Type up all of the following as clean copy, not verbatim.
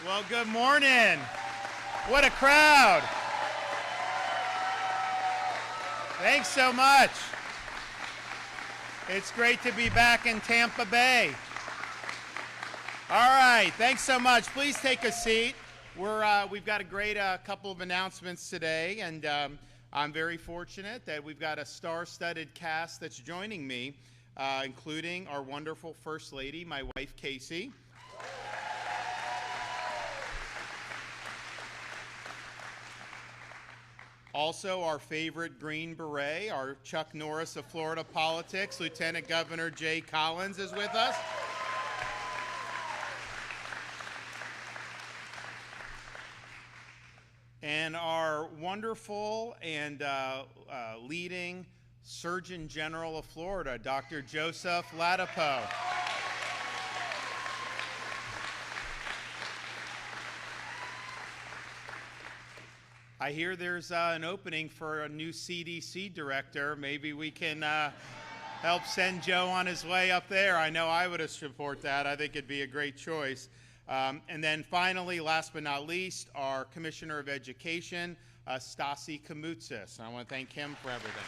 Well, good morning. What a crowd. Thanks so much. It's great to be back in Tampa Bay. All right, thanks so much. Please take a seat. We've got a great couple of announcements today, and I'm very fortunate that we've got a star-studded cast that's joining me, including our wonderful First Lady, my wife, Casey. Also, our favorite Green Beret, our Chuck Norris of Florida politics, Lieutenant Governor Jay Collins is with us. And our wonderful and leading Surgeon General of Florida, Dr. Joseph Ladapo. I hear there's an opening for a new CDC director. Maybe we can help send Joe on his way up there. I know I would support that. I think it'd be a great choice. And then finally, last but not least, our Commissioner of Education, Stasi Kamoutsis. I want to thank him for everything.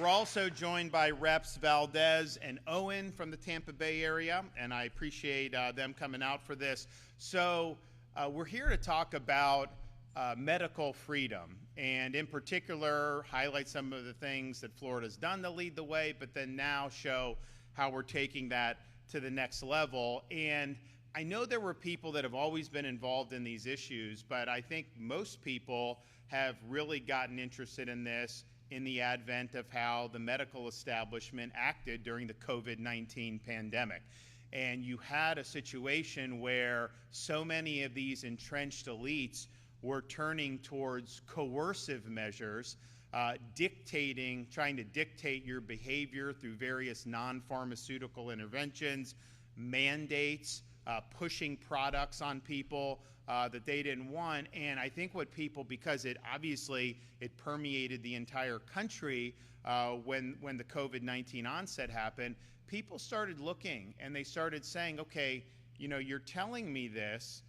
We're also joined by Reps Valdez and Owen from the Tampa Bay area, and I appreciate them coming out for this. So we're here to talk about medical freedom, and in particular, highlight some of the things that Florida's done to lead the way, but then now show how we're taking that to the next level. And I know there were people that have always been involved in these issues, but I think most people have really gotten interested in this in the advent of how the medical establishment acted during the COVID-19 pandemic. And you had a situation where so many of these entrenched elites were turning towards coercive measures, trying to dictate your behavior through various non-pharmaceutical interventions, mandates, pushing products on people that they didn't want. And I think what people, because it permeated the entire country when the COVID-19 onset happened, people started looking and they started saying, okay, you know, you're telling me this,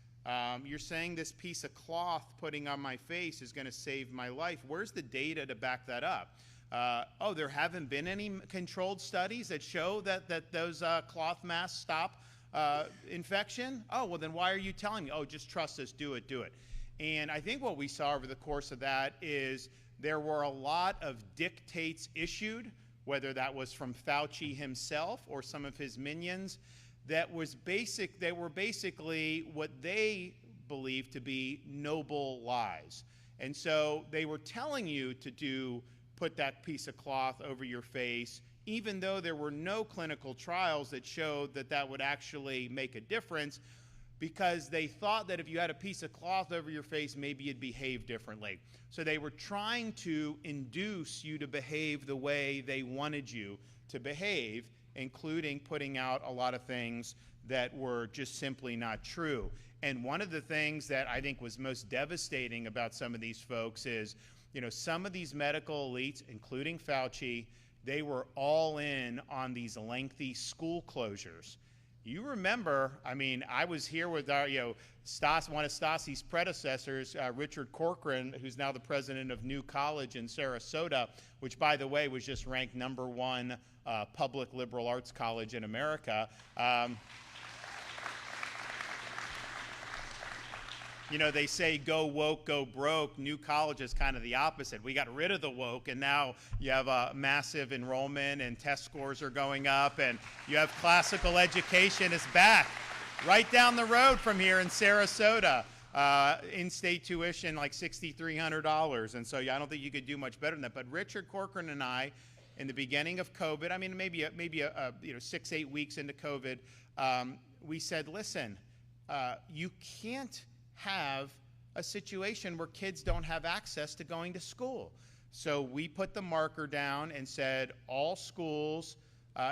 you're saying this piece of cloth putting on my face is going to save my life. Where's the data to back that up? Oh, there haven't been any controlled studies that show that those cloth masks stop infection? Oh, well then why are you telling me? Oh, just trust us, do it. And I think what we saw over the course of that is there were a lot of dictates issued, whether that was from Fauci himself or some of his minions, they were basically what they believed to be noble lies. And so they were telling you to put that piece of cloth over your face, even though there were no clinical trials that showed that would actually make a difference, because they thought that if you had a piece of cloth over your face, maybe you'd behave differently. So they were trying to induce you to behave the way they wanted you to behave, including putting out a lot of things that were just simply not true. And one of the things that I think was most devastating about some of these folks is, you know, some of these medical elites, including Fauci, they were all in on these lengthy school closures. You remember, I mean, I was here with our, one of Stasi's predecessors, Richard Corcoran, who's now the president of New College in Sarasota, which, by the way, was just ranked #1 public liberal arts college in America. You know, they say go woke, go broke. New College is kind of the opposite. We got rid of the woke, and now you have a massive enrollment, and test scores are going up, and you have classical education is back right down the road from here in Sarasota. In-state tuition like $6,300, and so I don't think you could do much better than that. But Richard Corcoran and I, in the beginning of COVID, I mean maybe 6-8 weeks into COVID, we said, listen, you can't have a situation where kids don't have access to going to school. So we put the marker down and said all schools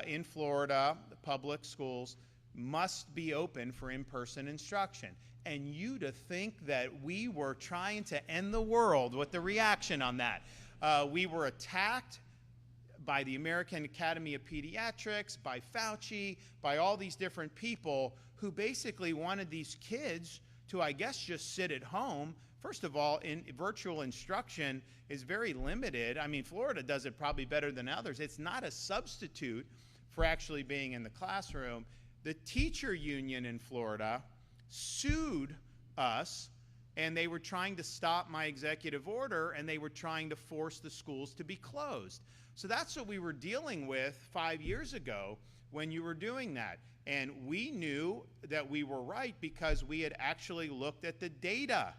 in Florida, the public schools, must be open for in-person instruction. And you to think that we were trying to end the world with the reaction on that. We were attacked by the American Academy of Pediatrics, by Fauci, by all these different people who basically wanted these kids to, I guess, just sit at home. First of all, virtual instruction is very limited. I mean, Florida does it probably better than others. It's not a substitute for actually being in the classroom. The teacher union in Florida sued us, and they were trying to stop my executive order, and they were trying to force the schools to be closed. So that's what we were dealing with 5 years ago when you were doing that. And we knew that we were right because we had actually looked at the data.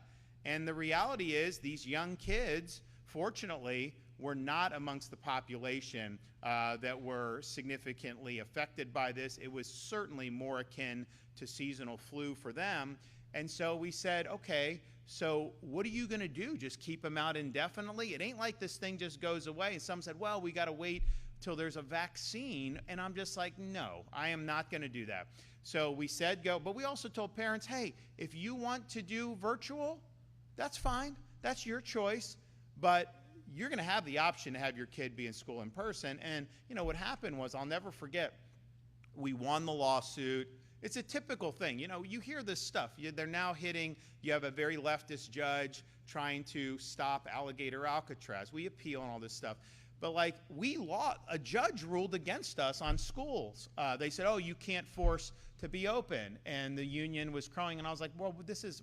And the reality is these young kids, fortunately, were not amongst the population that were significantly affected by this. It was certainly more akin to seasonal flu for them. And so we said, okay, so what are you going to do? Just keep them out indefinitely? It ain't like this thing just goes away. And some said, well, we got to wait till there's a vaccine. And I'm just like, no, I am not going to do that. So we said go, but we also told parents, hey, if you want to do virtual, that's fine. That's your choice. But you're going to have the option to have your kid be in school in person. And, you know, what happened was, I'll never forget, we won the lawsuit. It's a typical thing. You know, you hear this stuff. They're now hitting, you have a very leftist judge trying to stop Alligator Alcatraz. We appeal and all this stuff. But like, a judge ruled against us on schools. They said, oh, you can't force to be open. And the union was crying. And I was like, well,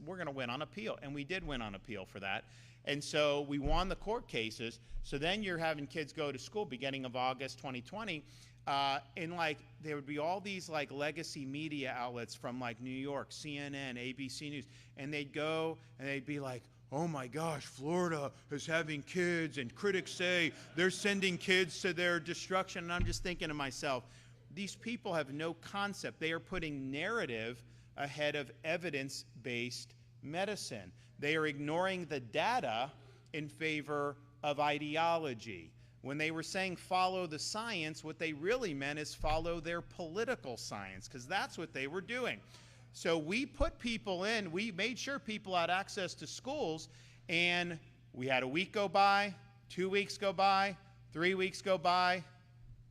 we're going to win on appeal. And we did win on appeal for that. And so we won the court cases. So then you're having kids go to school beginning of August 2020. And like, there would be all these like legacy media outlets from like New York, CNN, ABC News. And they'd go and they'd be like, oh my gosh, Florida is having kids, and critics say they're sending kids to their destruction. And I'm just thinking to myself, these people have no concept. They are putting narrative ahead of evidence-based medicine. They are ignoring the data in favor of ideology. When they were saying follow the science, what they really meant is follow their political science, because that's what they were doing. So we put people in, we made sure people had access to schools, and we had a week go by, 2 weeks go by, 3 weeks go by.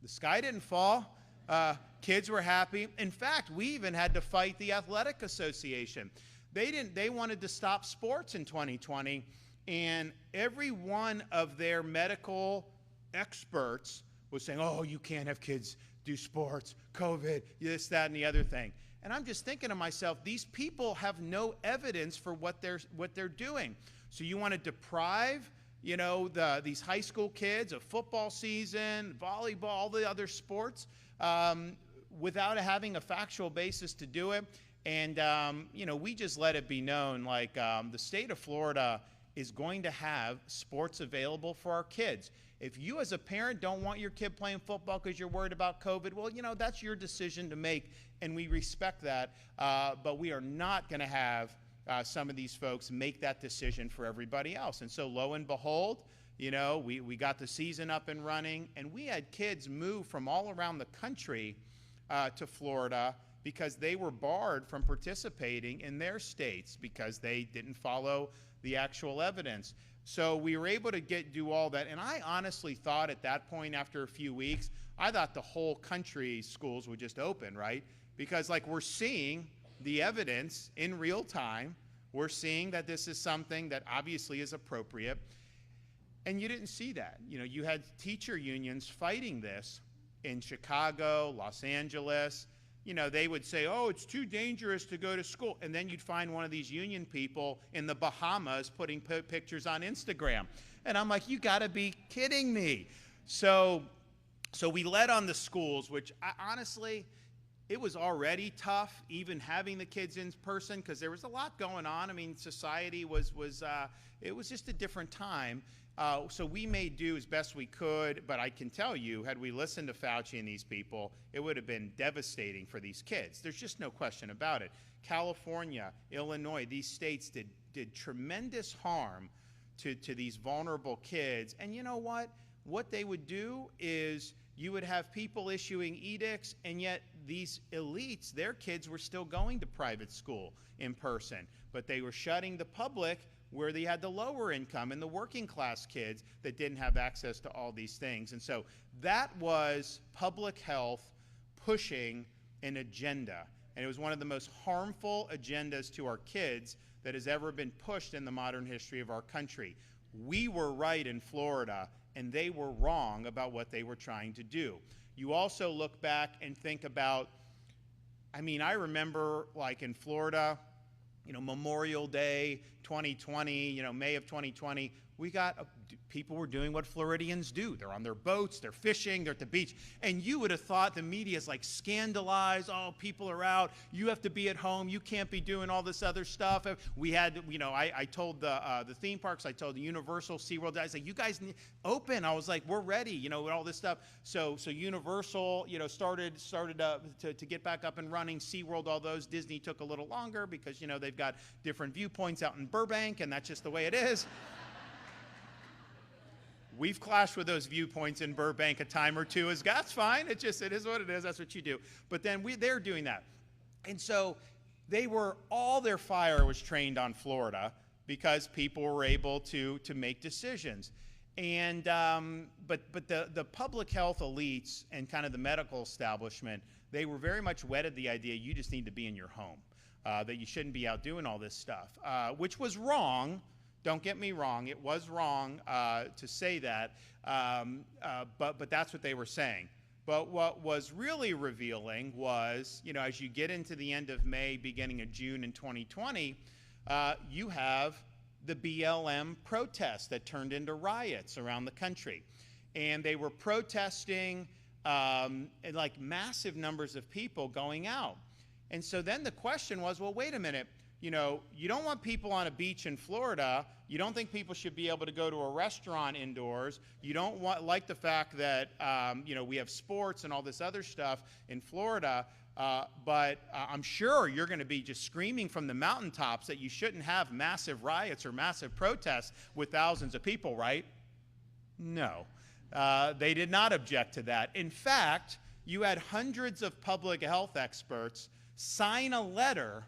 The sky didn't fall. Kids were happy. In fact, we even had to fight the Athletic Association. They wanted to stop sports in 2020, and every one of their medical experts was saying, oh, you can't have kids do sports, COVID, this, that, and the other thing. And I'm just thinking to myself, these people have no evidence for what they're doing. So you want to deprive, you know, these high school kids of football season, volleyball, all the other sports, without having a factual basis to do it. And, you know, we just let it be known, like, the state of Florida is going to have sports available for our kids. If you as a parent don't want your kid playing football because you're worried about COVID, well, you know, that's your decision to make, and we respect that. But we are not going to have some of these folks make that decision for everybody else. And so lo and behold, you know, we got the season up and running, and we had kids move from all around the country to Florida because they were barred from participating in their states because they didn't follow the actual evidence. So we were able to do all that. And I honestly thought at that point, after a few weeks, I thought the whole country's schools would just open, right? Because like, we're seeing the evidence in real time. We're seeing that this is something that obviously is appropriate. And you didn't see that. You know, you had teacher unions fighting this in Chicago, Los Angeles. You know, they would say, oh, it's too dangerous to go to school. And then you'd find one of these union people in the Bahamas putting pictures on Instagram. And I'm like, you got to be kidding me. So we led on the schools, which honestly, it was already tough, even having the kids in person, because there was a lot going on. I mean, society it was just a different time. So we made do as best we could, but I can tell you, had we listened to Fauci and these people, it would have been devastating for these kids. There's just no question about it. California, Illinois, these states did tremendous harm to these vulnerable kids. And you know what? What they would do is you would have people issuing edicts, and yet these elites, their kids were still going to private school in person, but they were shutting the public where they had the lower income and the working class kids that didn't have access to all these things. And so that was public health pushing an agenda. And it was one of the most harmful agendas to our kids that has ever been pushed in the modern history of our country. We were right in Florida, and they were wrong about what they were trying to do. You also look back and think about, I mean, I remember like in Florida, Memorial Day 2020, May of 2020, we got people were doing what Floridians do. They're on their boats, they're fishing, they're at the beach. And you would have thought the media is like scandalized. Oh, people are out. You have to be at home. You can't be doing all this other stuff. We had, I told the theme parks, I told the Universal, SeaWorld, I was like, you guys need open. I was like, we're ready, with all this stuff. So Universal, started to get back up and running. SeaWorld, all those. Disney took a little longer because, they've got different viewpoints out in Burbank, and that's just the way it is. We've clashed with those viewpoints in Burbank a time or two. That's fine. It is what it is. That's what you do. But then they're doing that. And so all their fire was trained on Florida because people were able to make decisions. And but the public health elites and kind of the medical establishment, they were very much wedded to the idea you just need to be in your home, that you shouldn't be out doing all this stuff, which was wrong. Don't get me wrong, it was wrong to say that, but that's what they were saying. But what was really revealing was, as you get into the end of May, beginning of June in 2020, you have the BLM protests that turned into riots around the country. And they were protesting like massive numbers of people going out. And so then the question was, well, wait a minute. You don't want people on a beach in Florida. You don't think people should be able to go to a restaurant indoors. You don't like the fact that, we have sports and all this other stuff in Florida. But I'm sure you're going to be just screaming from the mountaintops that you shouldn't have massive riots or massive protests with thousands of people, right? No. They did not object to that. In fact, you had hundreds of public health experts sign a letter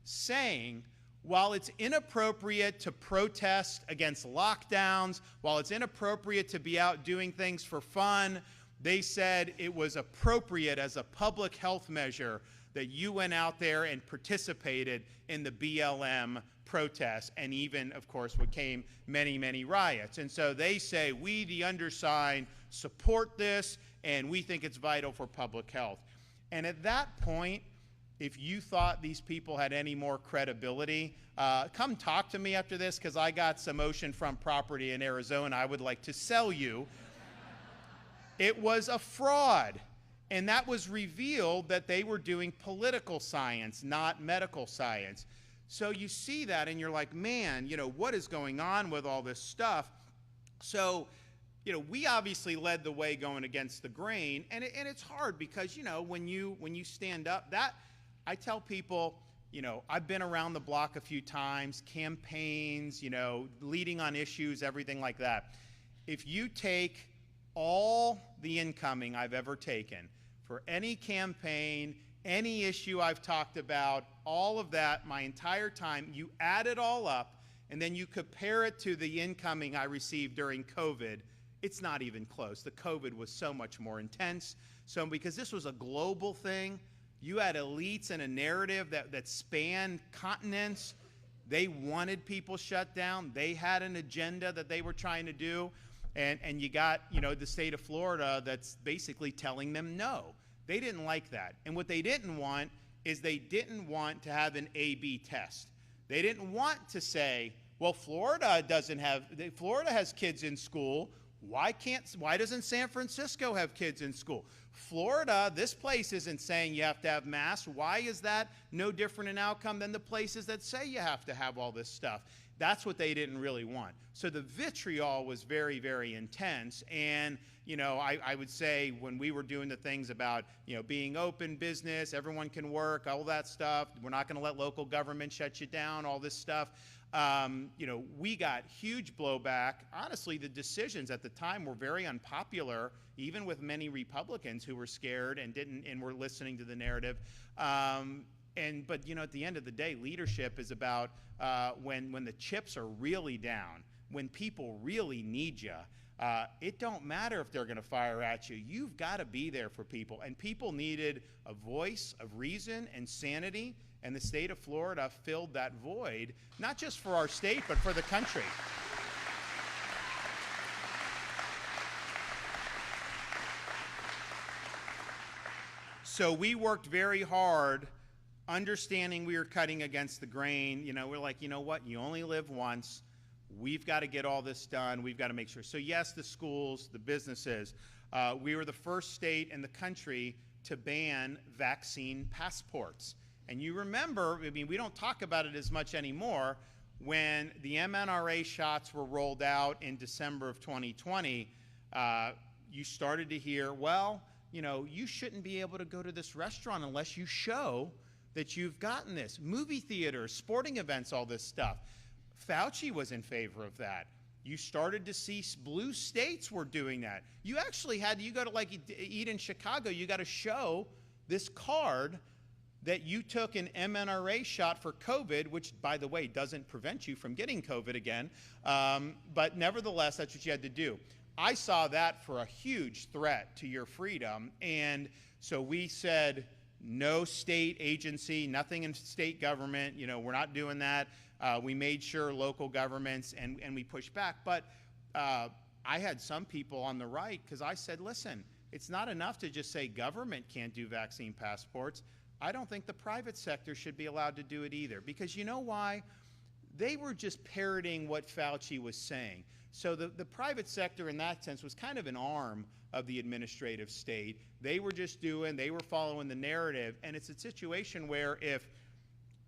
saying, while it's inappropriate to protest against lockdowns, while it's inappropriate to be out doing things for fun, they said it was appropriate as a public health measure that you went out there and participated in the BLM protests, and even, of course, what came many, many riots. And so they say, we, the undersigned, support this, and we think it's vital for public health. And at that point, if you thought these people had any more credibility, come talk to me after this, because I got some oceanfront property in Arizona I would like to sell you. It was a fraud. And that was revealed that they were doing political science, not medical science. So you see that and you're like, man, what is going on with all this stuff? So, we obviously led the way going against the grain, and it's hard because, when you stand up, I tell people, I've been around the block a few times, campaigns, leading on issues, everything like that. If you take all the incoming I've ever taken for any campaign, any issue I've talked about, all of that, my entire time, you add it all up, and then you compare it to the incoming I received during COVID, it's not even close. The COVID was so much more intense. So because this was a global thing, you had elites and a narrative that spanned continents. They wanted people shut down. They had an agenda that they were trying to do. And you got, the state of Florida that's basically telling them no. They didn't like that. And what they didn't want is they didn't want to have an A/B test. They didn't want to say, well, Florida has kids in school. Why doesn't San Francisco have kids in school? Florida, this place isn't saying you have to have masks. Why is that no different an outcome than the places that say you have to have all this stuff? That's what they didn't really want. So the vitriol was very, very intense. And, I would say when we were doing the things about, being open business, everyone can work, all that stuff, we're not going to let local government shut you down, all this stuff. We got huge blowback. Honestly, the decisions at the time were very unpopular even with many Republicans who were scared and were listening to the narrative. But you know, at the end of the day, leadership is about when the chips are really down, when people really need you. It don't matter if they're going to fire at you. You've got to be there for people. And people needed a voice of reason and sanity, and the state of Florida filled that void, not just for our state, but for the country. So we worked very hard, understanding we were cutting against the grain. You know, we're like, you know what? You only live once. We've got to get all this done. We've got to make sure. So yes, the schools, the businesses. We were the first state in the country to ban vaccine passports. And you remember, I mean, we don't talk about it as much anymore, when the mNRA shots were rolled out in December of 2020, you started to hear, well, you know, you shouldn't be able to go to this restaurant unless you show that you've gotten this. Movie theaters, sporting events, all this stuff. Fauci was in favor of that. You started to see blue states were doing that. You actually had, you go to like eat in Chicago, you got to show this card that you took an mNRA shot for COVID, which, by the way, doesn't prevent you from getting COVID again. But nevertheless, that's what you had to do. I saw that for a huge threat to your freedom. And so we said, no state agency, nothing in state government, you know, we're not doing that. We made sure local governments, and we pushed back. But I had some people on the right, because I said, listen, it's not enough to just say government can't do vaccine passports. I don't think the private sector should be allowed to do it either. Because you know why? They were just parroting what Fauci was saying. So the private sector in that sense was kind of an arm of the administrative state. They were just they were following the narrative. And it's a situation where if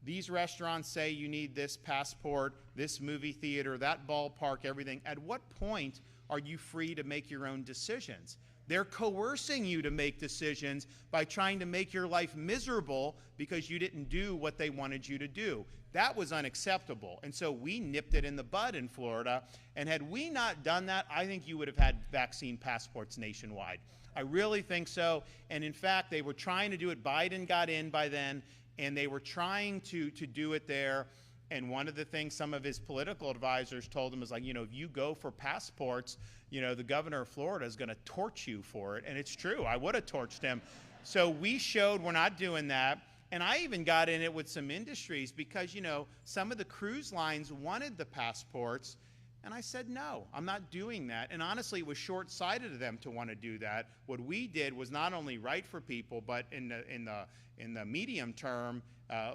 these restaurants say you need this passport, this movie theater, that ballpark, everything, at what point are you free to make your own decisions? They're coercing you to make decisions by trying to make your life miserable because you didn't do what they wanted you to do. That was unacceptable. And so we nipped it in the bud in Florida. And had we not done that, I think you would have had vaccine passports nationwide. I really think so. And in fact, they were trying to do it. Biden got in by then, and they were trying to do it there. And one of the things some of his political advisors told him is like, you know, if you go for passports, you know, the governor of Florida is going to torch you for it. And it's true. I would have torched him. So we showed we're not doing that. And I even got in it with some industries because, you know, some of the cruise lines wanted the passports. And I said, no, I'm not doing that. And honestly, it was short-sighted of them to want to do that. What we did was not only right for people, but in the medium term,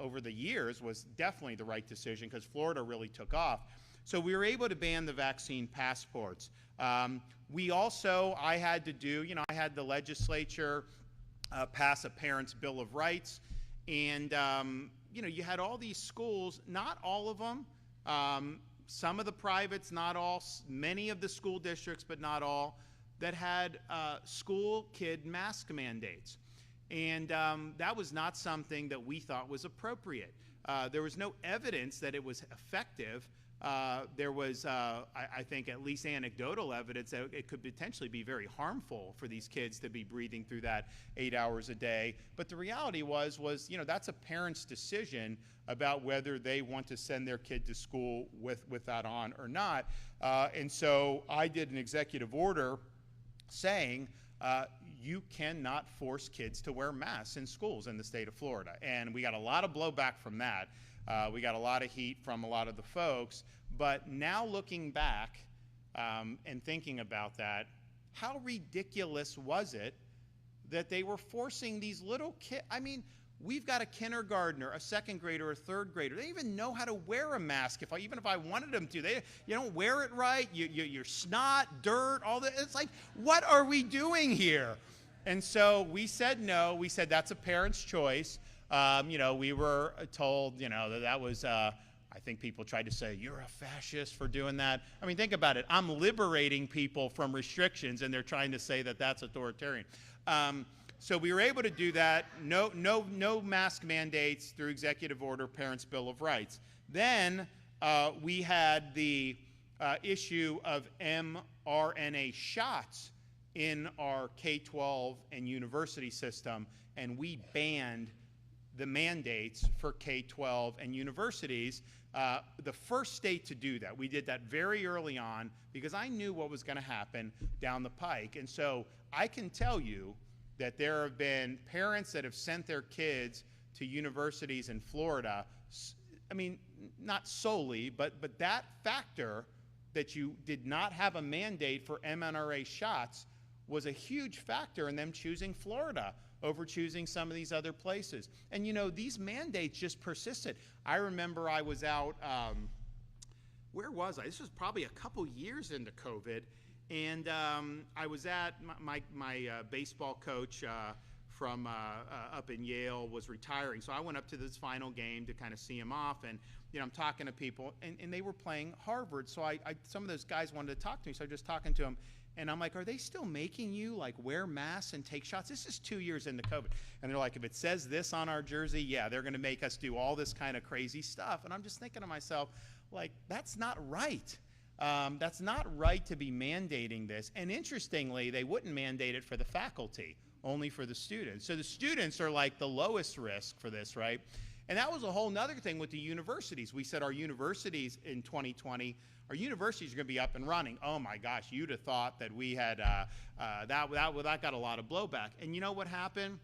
over the years, was definitely the right decision because Florida really took off. So we were able to ban the vaccine passports. We also, I had to do, you know, I had the legislature pass a Parents' Bill of Rights. And, you know, you had all these schools, not all of them, some of the privates, not all, many of the school districts, but not all, that had school kid mask mandates. And that was not something that we thought was appropriate. There was no evidence that it was effective. There was, I think, at least anecdotal evidence that it could potentially be very harmful for these kids to be breathing through that 8 hours a day. But the reality was, you know, that's a parent's decision about whether they want to send their kid to school with that on or not. And so I did an executive order saying, you cannot force kids to wear masks in schools in the state of Florida. And we got a lot of blowback from that. We got a lot of heat from a lot of the folks. But now looking back and thinking about that, how ridiculous was it that they were forcing these little kids? I mean, we've got a kindergartner, a second grader, a third grader. They don't even know how to wear a mask. Even if I wanted them to, you don't wear it right. You're snot, dirt, all that. It's like, what are we doing here? And so we said no. We said that's a parent's choice. You know, we were told, you know, that was, I think people tried to say, you're a fascist for doing that. I mean, think about it. I'm liberating people from restrictions, and they're trying to say that that's authoritarian. So we were able to do that. No mask mandates through executive order, Parents' Bill of Rights. Then we had the issue of mRNA shots. in our K-12 and university system, and we banned the mandates for K-12 and universities. The first state to do that. We did that very early on because I knew what was going to happen down the pike. And so I can tell you that there have been parents that have sent their kids to universities in Florida. I mean, not solely, but that factor that you did not have a mandate for mRNA shots was a huge factor in them choosing Florida over choosing some of these other places. And you know, these mandates just persisted. I remember I was out, where was I? This was probably a couple years into COVID, and I was at my baseball coach from up in Yale was retiring, so I went up to this final game to kind of see him off, and you know, I'm talking to people, and they were playing Harvard, so some of those guys wanted to talk to me, so I'm just talking to them. And I'm like, are they still making you like wear masks and take shots? This is 2 years into COVID. And they're like, if it says this on our jersey, yeah, they're going to make us do all this kind of crazy stuff. And I'm just thinking to myself, like, that's not right. That's not right to be mandating this. And interestingly, they wouldn't mandate it for the faculty, only for the students. So the students are like the lowest risk for this, right? And that was a whole nother thing with the universities. We said our universities in 2020, our universities are going to be up and running. Oh my gosh, you'd have thought that we had, that got a lot of blowback. And you know what happened?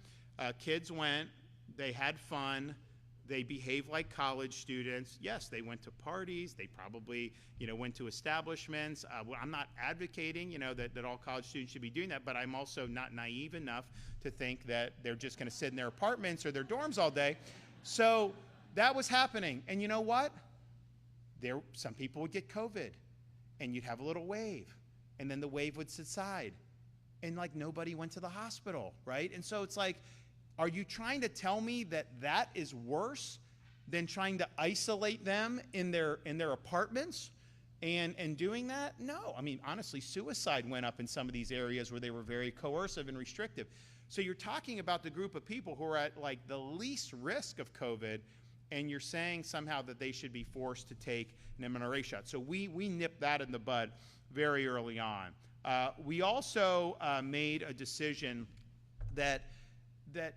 Kids went, they had fun, they behaved like college students. Yes, they went to parties, they probably, you know, went to establishments. I'm not advocating, you know, that all college students should be doing that, but I'm also not naive enough to think that they're just going to sit in their apartments or their dorms all day. So that was happening. And you know what? Some people would get COVID, and you'd have a little wave, and then the wave would subside, and like nobody went to the hospital, right? And so it's like, are you trying to tell me that that is worse than trying to isolate them in their apartments and doing that? No. I mean, honestly, suicide went up in some of these areas where they were very coercive and restrictive. So you're talking about the group of people who are at like the least risk of COVID, and you're saying somehow that they should be forced to take an mRNA shot. So we nipped that in the bud very early on. We also made a decision that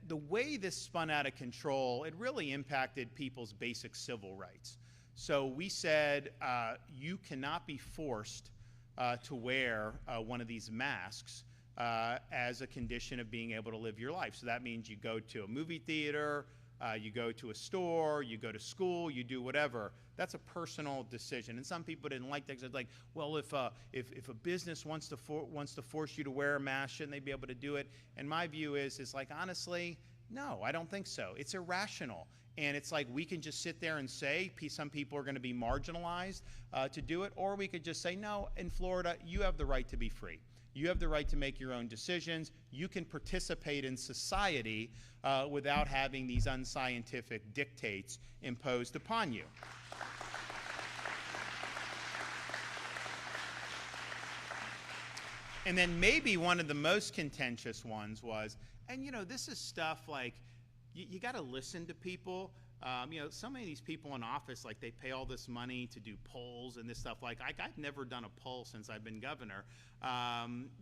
the way this spun out of control, it really impacted people's basic civil rights. So we said you cannot be forced to wear one of these masks as a condition of being able to live your life. So that means you go to a movie theater, you go to a store, you go to school, you do whatever. That's a personal decision. And some people didn't like that because it's like, well, if a business wants to force you to wear a mask, shouldn't they be able to do it? And my view is like, honestly, no, I don't think so. It's irrational. And it's like we can just sit there and say some people are going to be marginalized to do it, or we could just say, no, in Florida, you have the right to be free. You have the right to make your own decisions. You can participate in society without having these unscientific dictates imposed upon you. And then maybe one of the most contentious ones was, and you know, this is stuff like, you got to listen to people. You know, so many of these people in office, like they pay all this money to do polls and this stuff. Like I've never done a poll since I've been governor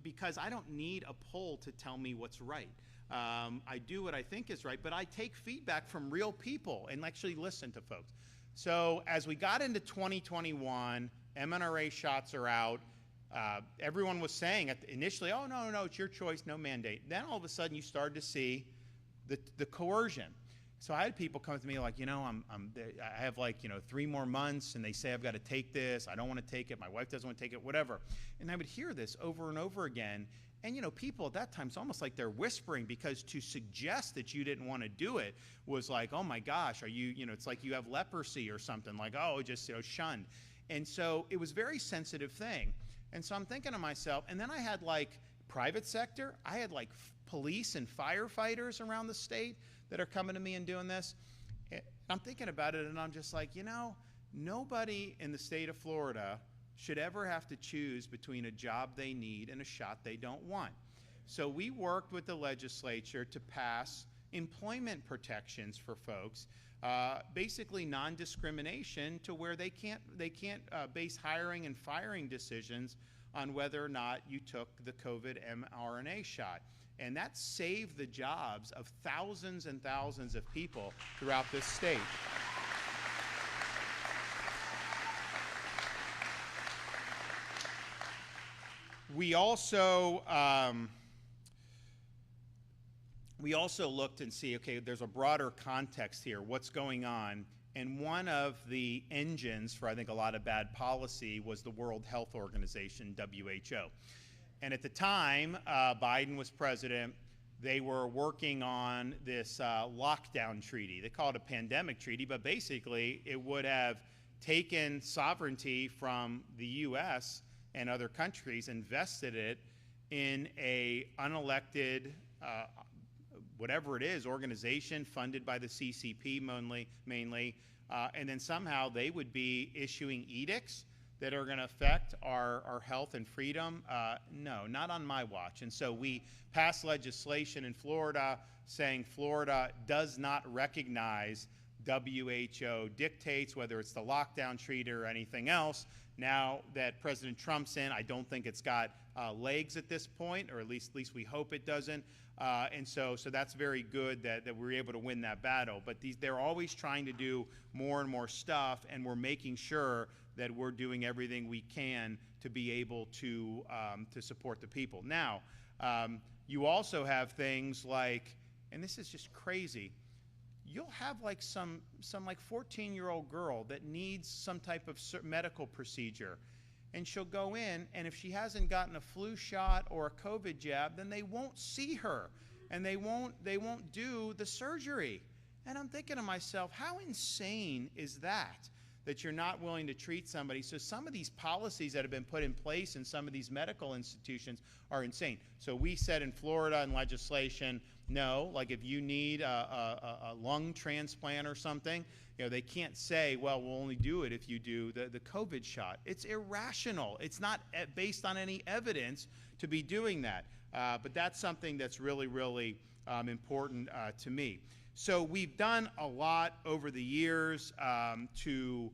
because I don't need a poll to tell me what's right. I do what I think is right, but I take feedback from real people and actually listen to folks. So as we got into 2021, mRNA shots are out. Everyone was saying initially, oh, no, it's your choice, no mandate. Then all of a sudden you started to see the coercion. So I had people come to me like, you know, I have like, you know, 3 more months, and they say I've got to take this. I don't want to take it. My wife doesn't want to take it, whatever. And I would hear this over and over again. And, you know, people at that time, it's almost like they're whispering, because to suggest that you didn't want to do it was like, oh my gosh, you know, it's like you have leprosy or something, like, oh, just, you know, shunned. And so it was a very sensitive thing. And so I'm thinking to myself, and then I had like private sector, I had like police and firefighters around the state that are coming to me and doing this. And I'm thinking about it, and I'm just like, you know, nobody in the state of Florida should ever have to choose between a job they need and a shot they don't want. So we worked with the legislature to pass employment protections for folks, basically non-discrimination, to where they can't base hiring and firing decisions on whether or not you took the COVID mRNA shot. And that saved the jobs of thousands and thousands of people throughout this state. We also looked and see, okay, there's a broader context here, what's going on. And one of the engines for, I think, a lot of bad policy was the World Health Organization, WHO. And at the time, Biden was president, they were working on this lockdown treaty. They call it a pandemic treaty, but basically it would have taken sovereignty from the US and other countries and vested it in a unelected, whatever it is, organization funded by the CCP mainly, and then somehow they would be issuing edicts that are going to affect our health and freedom. No, not on my watch. And so we passed legislation in Florida saying Florida does not recognize WHO dictates, whether it's the lockdown treaty or anything else. Now that President Trump's in, I don't think it's got legs at this point, or at least we hope it doesn't. And so that's very good that we're able to win that battle. But they're always trying to do more and more stuff, and we're making sure that we're doing everything we can to be able to support the people. Now, you also have things like, and this is just crazy, you'll have like some like 14-year-old girl that needs some type of medical procedure, and she'll go in, and if she hasn't gotten a flu shot or a COVID jab, then they won't see her, and they won't do the surgery. And I'm thinking to myself, how insane is that you're not willing to treat somebody? So some of these policies that have been put in place in some of these medical institutions are insane. So we said in Florida in legislation, no, like if you need a lung transplant or something, you know, they can't say, well, we'll only do it if you do the COVID shot. It's irrational. It's not based on any evidence to be doing that. But that's something that's really, really important to me. So we've done a lot over the years to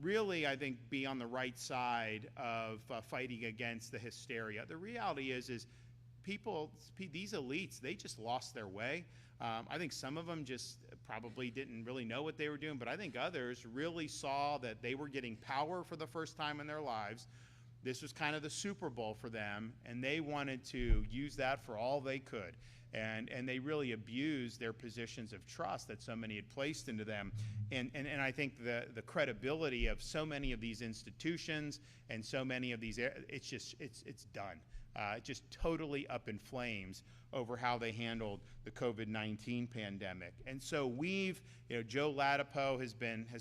really, I think, be on the right side of fighting against the hysteria. The reality is these elites, they just lost their way. I think some of them just probably didn't really know what they were doing, but I think others really saw that they were getting power for the first time in their lives. This was kind of the Super Bowl for them, and they wanted to use that for all they could. And they really abused their positions of trust that so many had placed into them. And I think the credibility of so many of these institutions and so many of these, it's done. Just totally up in flames over how they handled the COVID-19 pandemic. And so Joe Ladapo has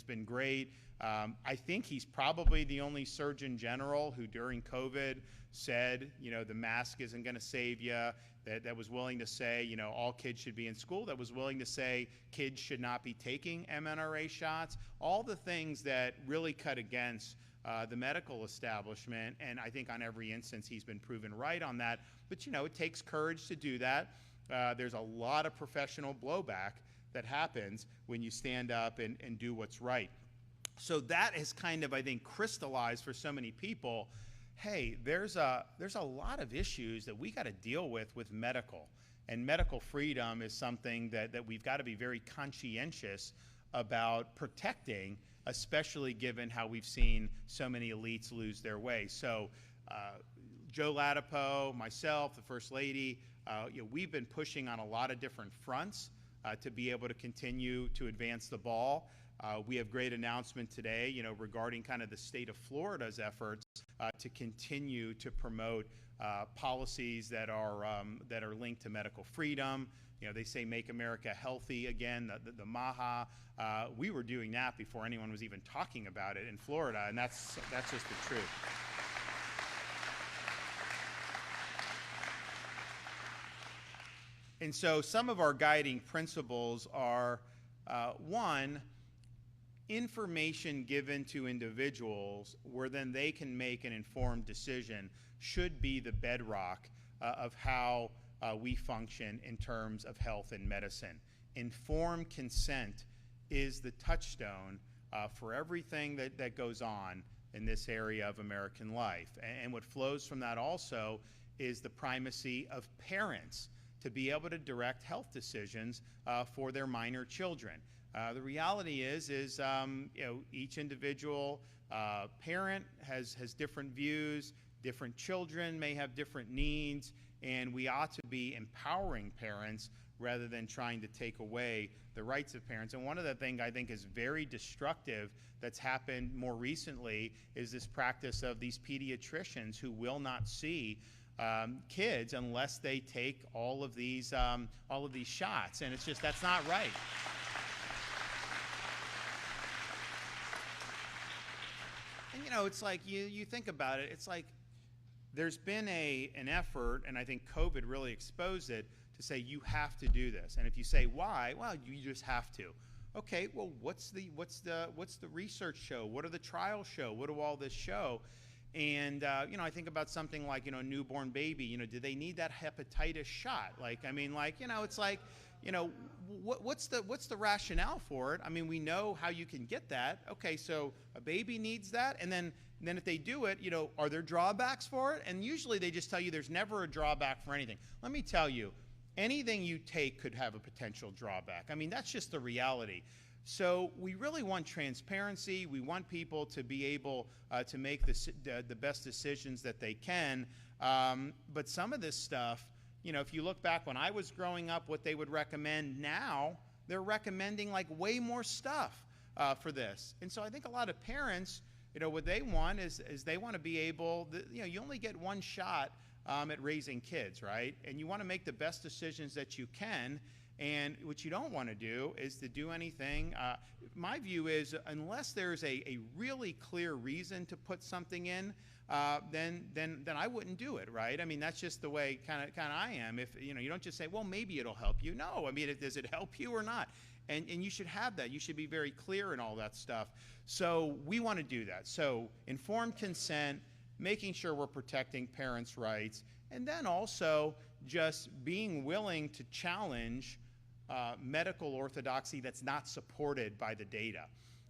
been great. I think he's probably the only Surgeon General who during COVID said, the mask isn't going to save you, that was willing to say, all kids should be in school, that was willing to say kids should not be taking mRNA shots, all the things that really cut against the medical establishment. And I think on every instance he's been proven right on that. But, it takes courage to do that. There's a lot of professional blowback that happens when you stand up and do what's right. So that has kind of, I think, crystallized for so many people, hey, there's a lot of issues that we got to deal with medical. And medical freedom is something that we've got to be very conscientious about protecting, especially given how we've seen so many elites lose their way. So Joe Ladapo, myself, the First Lady, we've been pushing on a lot of different fronts to be able to continue to advance the ball. We have great announcement today, regarding kind of the state of Florida's efforts to continue to promote policies that are linked to medical freedom. They say make America healthy again, the MAHA. We were doing that before anyone was even talking about it in Florida, and that's just the truth. And so some of our guiding principles are, one, information given to individuals where then they can make an informed decision should be the bedrock of how we function in terms of health and medicine. Informed consent is the touchstone for everything that goes on in this area of American life. And what flows from that also is the primacy of parents to be able to direct health decisions for their minor children. The reality is each individual parent has different views, different children may have different needs, and we ought to be empowering parents rather than trying to take away the rights of parents. And one of the things I think is very destructive that's happened more recently is this practice of these pediatricians who will not see kids unless they take all of these shots, and it's just, that's not right. And it's like you think about it, it's like there's been an effort, and I think COVID really exposed it, to say you have to do this. And if you say why, well, you just have to. Okay, well, what's the research show? What are the trials show? What do all this show? And I think about something like a newborn baby. Do they need that hepatitis shot? It's like what's the rationale for it? I mean, we know how you can get that. Okay, so a baby needs that, and then if they do it, are there drawbacks for it? And usually they just tell you there's never a drawback for anything. Let me tell you, anything you take could have a potential drawback. I mean, that's just the reality. So we really want transparency. We want people to be able to make the best decisions that they can. But some of this stuff, if you look back when I was growing up, what they would recommend now, they're recommending like way more stuff for this. And so I think a lot of parents, what they want is they want to be able, you only get one shot at raising kids, right? And you want to make the best decisions that you can. And what you don't want to do is to do anything. My view is unless there's a really clear reason to put something in, then I wouldn't do it, right? I mean, that's just the way kind of I am. If you don't just say, well, maybe it'll help you. No, I mean, does it help you or not? And you should have that. You should be very clear in all that stuff. So we want to do that. So informed consent, making sure we're protecting parents' rights, and then also just being willing to challenge medical orthodoxy that's not supported by the data.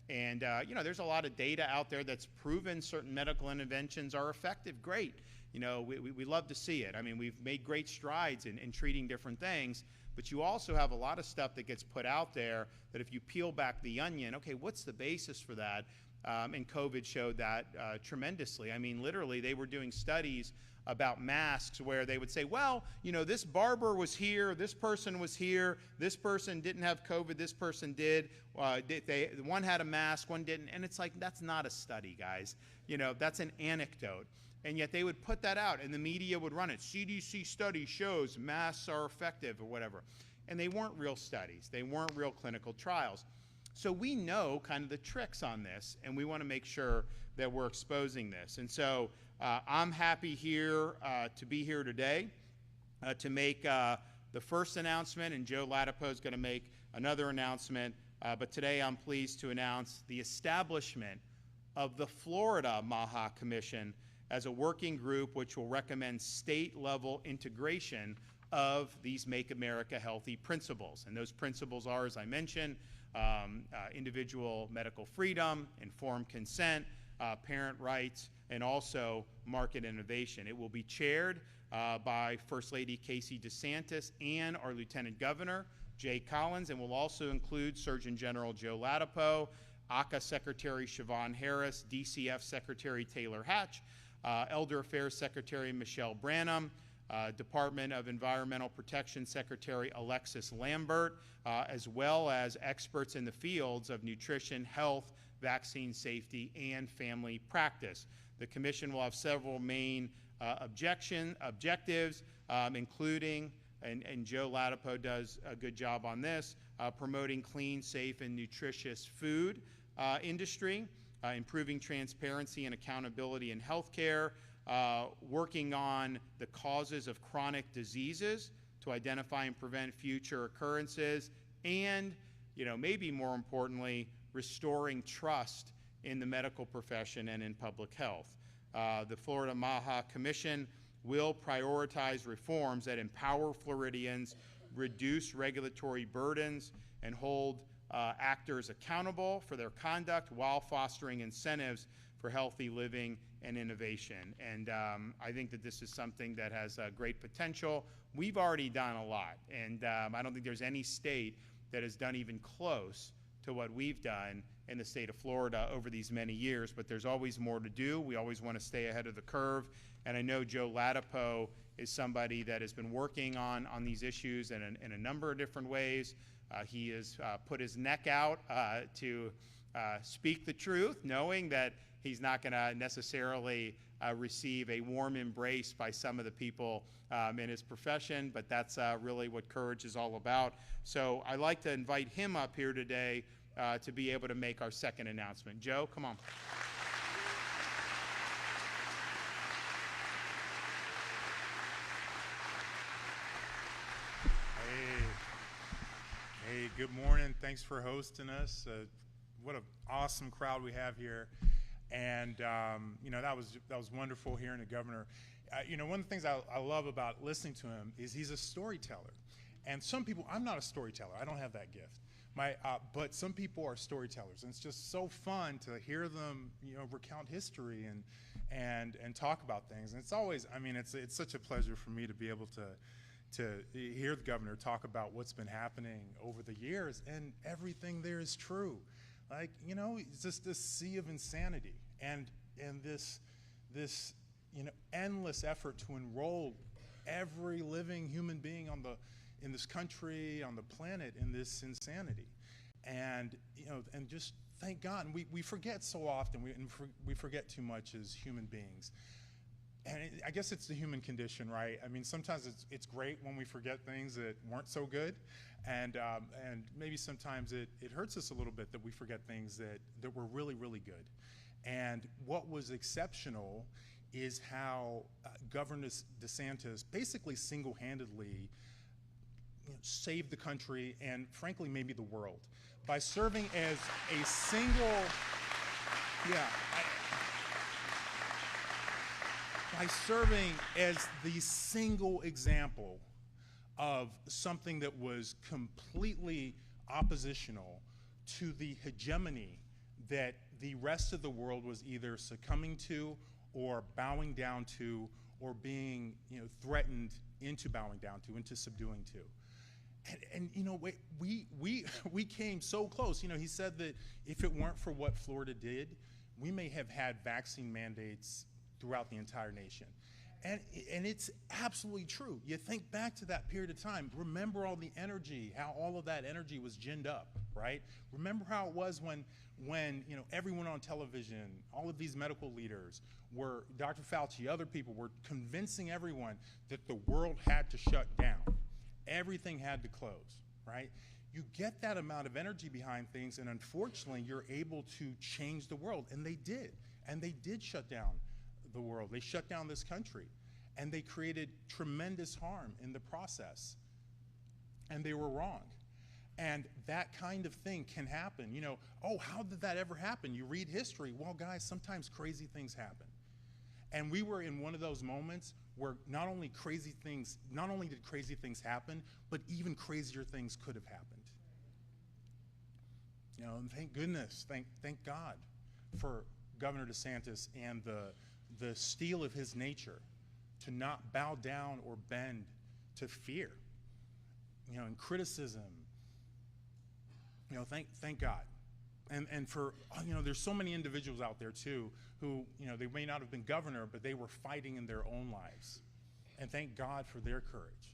And there's a lot of data out there that's proven certain medical interventions are effective. Great. We love to see it. I mean, we've made great strides in treating different things, but you also have a lot of stuff that gets put out there that if you peel back the onion, okay, what's the basis for that? And COVID showed that tremendously. I mean, literally, they were doing studies about masks where they would say, well, this barber was here, this person was here, this person didn't have COVID, this person did. One had a mask, one didn't. And it's like, that's not a study, guys. That's an anecdote. And yet they would put that out, and the media would run it. CDC study shows masks are effective or whatever. And they weren't real studies. They weren't real clinical trials. So we know kind of the tricks on this, and we want to make sure that we're exposing this. And so I'm happy here to be here today to make the first announcement, and Joe Latipo is going to make another announcement. But today I'm pleased to announce the establishment of the Florida MAHA Commission as a working group which will recommend state-level integration of these Make America Healthy principles. And those principles are, as I mentioned, individual medical freedom, informed consent, parent rights, and also market innovation. It will be chaired by First Lady Casey DeSantis and our Lieutenant Governor, Jay Collins, and will also include Surgeon General Joe Latipo, ACA Secretary Siobhan Harris, DCF Secretary Taylor Hatch, Elder Affairs Secretary Michelle Branham, Department of Environmental Protection Secretary Alexis Lambert, as well as experts in the fields of nutrition, health, vaccine safety, and family practice. The commission will have several main objectives, including, and Joe Latipo does a good job on this, promoting clean, safe, and nutritious food industry, improving transparency and accountability in healthcare, working on the causes of chronic diseases to identify and prevent future occurrences, and, maybe more importantly, restoring trust in the medical profession and in public health. The Florida MAHA Commission will prioritize reforms that empower Floridians, reduce regulatory burdens, and hold actors accountable for their conduct while fostering incentives for healthy living and innovation. And I think that this is something that has great potential. We've already done a lot, and I don't think there's any state that has done even close to what we've done in the state of Florida over these many years, but there's always more to do. We always want to stay ahead of the curve, and I know Joe Latipo is somebody that has been working on these issues in a number of different ways. He has put his neck out to speak the truth, knowing that he's not going to necessarily receive a warm embrace by some of the people in his profession, but that's really what courage is all about. So I'd like to invite him up here today to be able to make our second announcement. Joe, come on. Hey, good morning. Thanks for hosting us. What an awesome crowd we have here. And you know, that was wonderful hearing the governor. You know, one of the things I love about listening to him is he's a storyteller. And some people, I'm not a storyteller. I don't have that gift. But some people are storytellers, and it's just so fun to hear them, you know, recount history and talk about things. And it's always, I mean, it's such a pleasure for me to be able to hear the governor talk about what's been happening over the years, and everything there is true. Like, you know, it's just this sea of insanity and this you know, endless effort to enroll every living human being in this country, on the planet, in this insanity. And, you know, and just thank God. And we forget so often, we forget too much as human beings. And I guess it's the human condition, right? I mean, sometimes it's great when we forget things that weren't so good, and maybe sometimes it hurts us a little bit that we forget things that were really, really good. And what was exceptional is how Governor DeSantis basically single-handedly, you know, saved the country and, frankly, maybe the world by serving as a single, by serving as the single example of something that was completely oppositional to the hegemony that the rest of the world was either succumbing to or bowing down to, or being, you know, threatened into bowing down to, into subduing to. And you know, we came so close. You know, he said that if it weren't for what Florida did, we may have had vaccine mandates throughout the entire nation. And it's absolutely true. You think back to that period of time, remember all the energy, how all of that energy was ginned up, right? Remember how it was when you know, everyone on television, all of these medical leaders were, Dr. Fauci, other people were convincing everyone that the world had to shut down. Everything had to close, right? You get that amount of energy behind things, and unfortunately, you're able to change the world, and they did. And they did shut down the world. They shut down this country, and they created tremendous harm in the process, and they were wrong. And that kind of thing can happen. You know, oh, how did that ever happen? You read history. Well, guys, sometimes crazy things happen. And we were in one of those moments where not only did crazy things happen, but even crazier things could have happened. You know, and thank goodness, thank God for Governor DeSantis and the steel of his nature to not bow down or bend to fear, you know, and criticism. You know, thank God. And for, you know, there's so many individuals out there too who, you know, they may not have been governor, but they were fighting in their own lives. And thank God for their courage.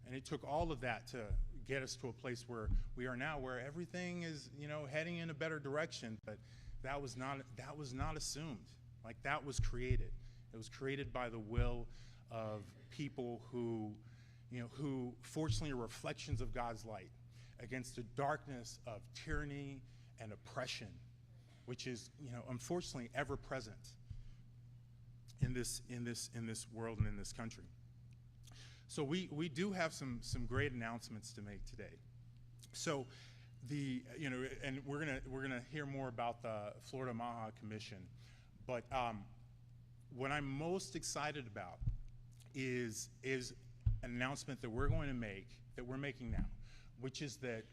And it took all of that to get us to a place where we are now, where everything is, you know, heading in a better direction. But that was not assumed. Like, that was created. It was created by the will of people who, you know, who fortunately are reflections of God's light against the darkness of tyranny and oppression, which is, you know, unfortunately ever present in this world and in this country. So we do have some great announcements to make today. So you know, and we're gonna hear more about the Florida MAHA Commission, but what I'm most excited about is an announcement that we're going to make, that we're making now, which is that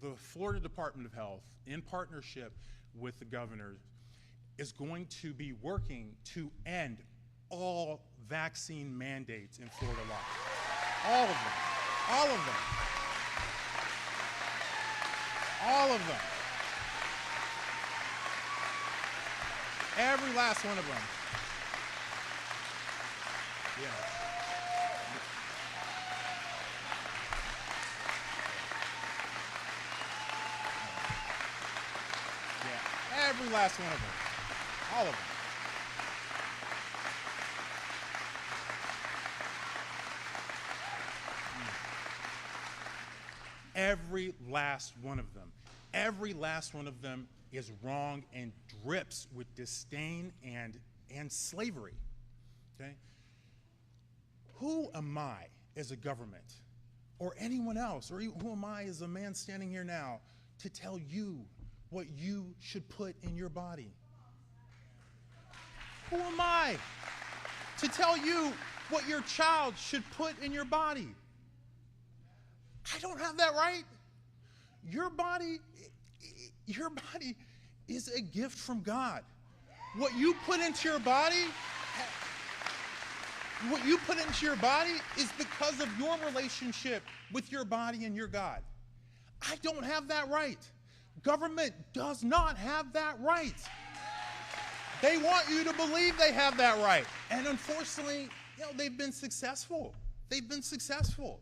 the Florida Department of Health, in partnership with the governor, is going to be working to end all vaccine mandates in Florida law. All of them. All of them. All of them. Every last one of them. Yeah. Yeah. Every last one of them. All of them. Every last one of them. Every last one of them is wrong and drips with disdain and slavery. Okay? Who am I as a government or anyone else, or who am I as a man standing here now to tell you what you should put in your body? Who am I to tell you what your child should put in your body? I don't have that right. Your body is a gift from God. What you put into your body, is because of your relationship with your body and your God. I don't have that right. Government does not have that right. They want you to believe they have that right. And unfortunately, they've been successful. They've been successful.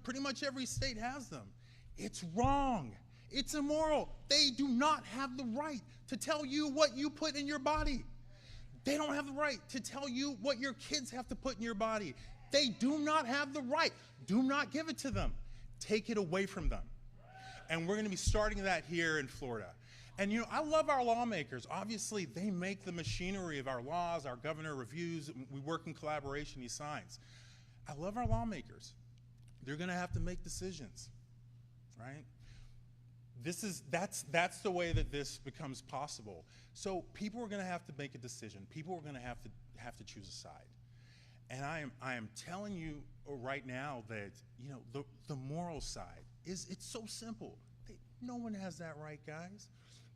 Pretty much every state has them. It's wrong. It's immoral. They do not have the right to tell you what you put in your body. They don't have the right to tell you what your kids have to put in your body. They do not have the right. Do not give it to them. Take it away from them. And we're going to be starting that here in Florida. And I love our lawmakers. Obviously, they make the machinery of our laws. Our governor reviews. We work in collaboration. He signs. I love our lawmakers. They're going to have to make decisions, right? That's the way that this becomes possible. So people are going to have to make a decision. People are going to have to choose a side. And I am telling you right now that the moral side it's so simple. No one has that right, guys.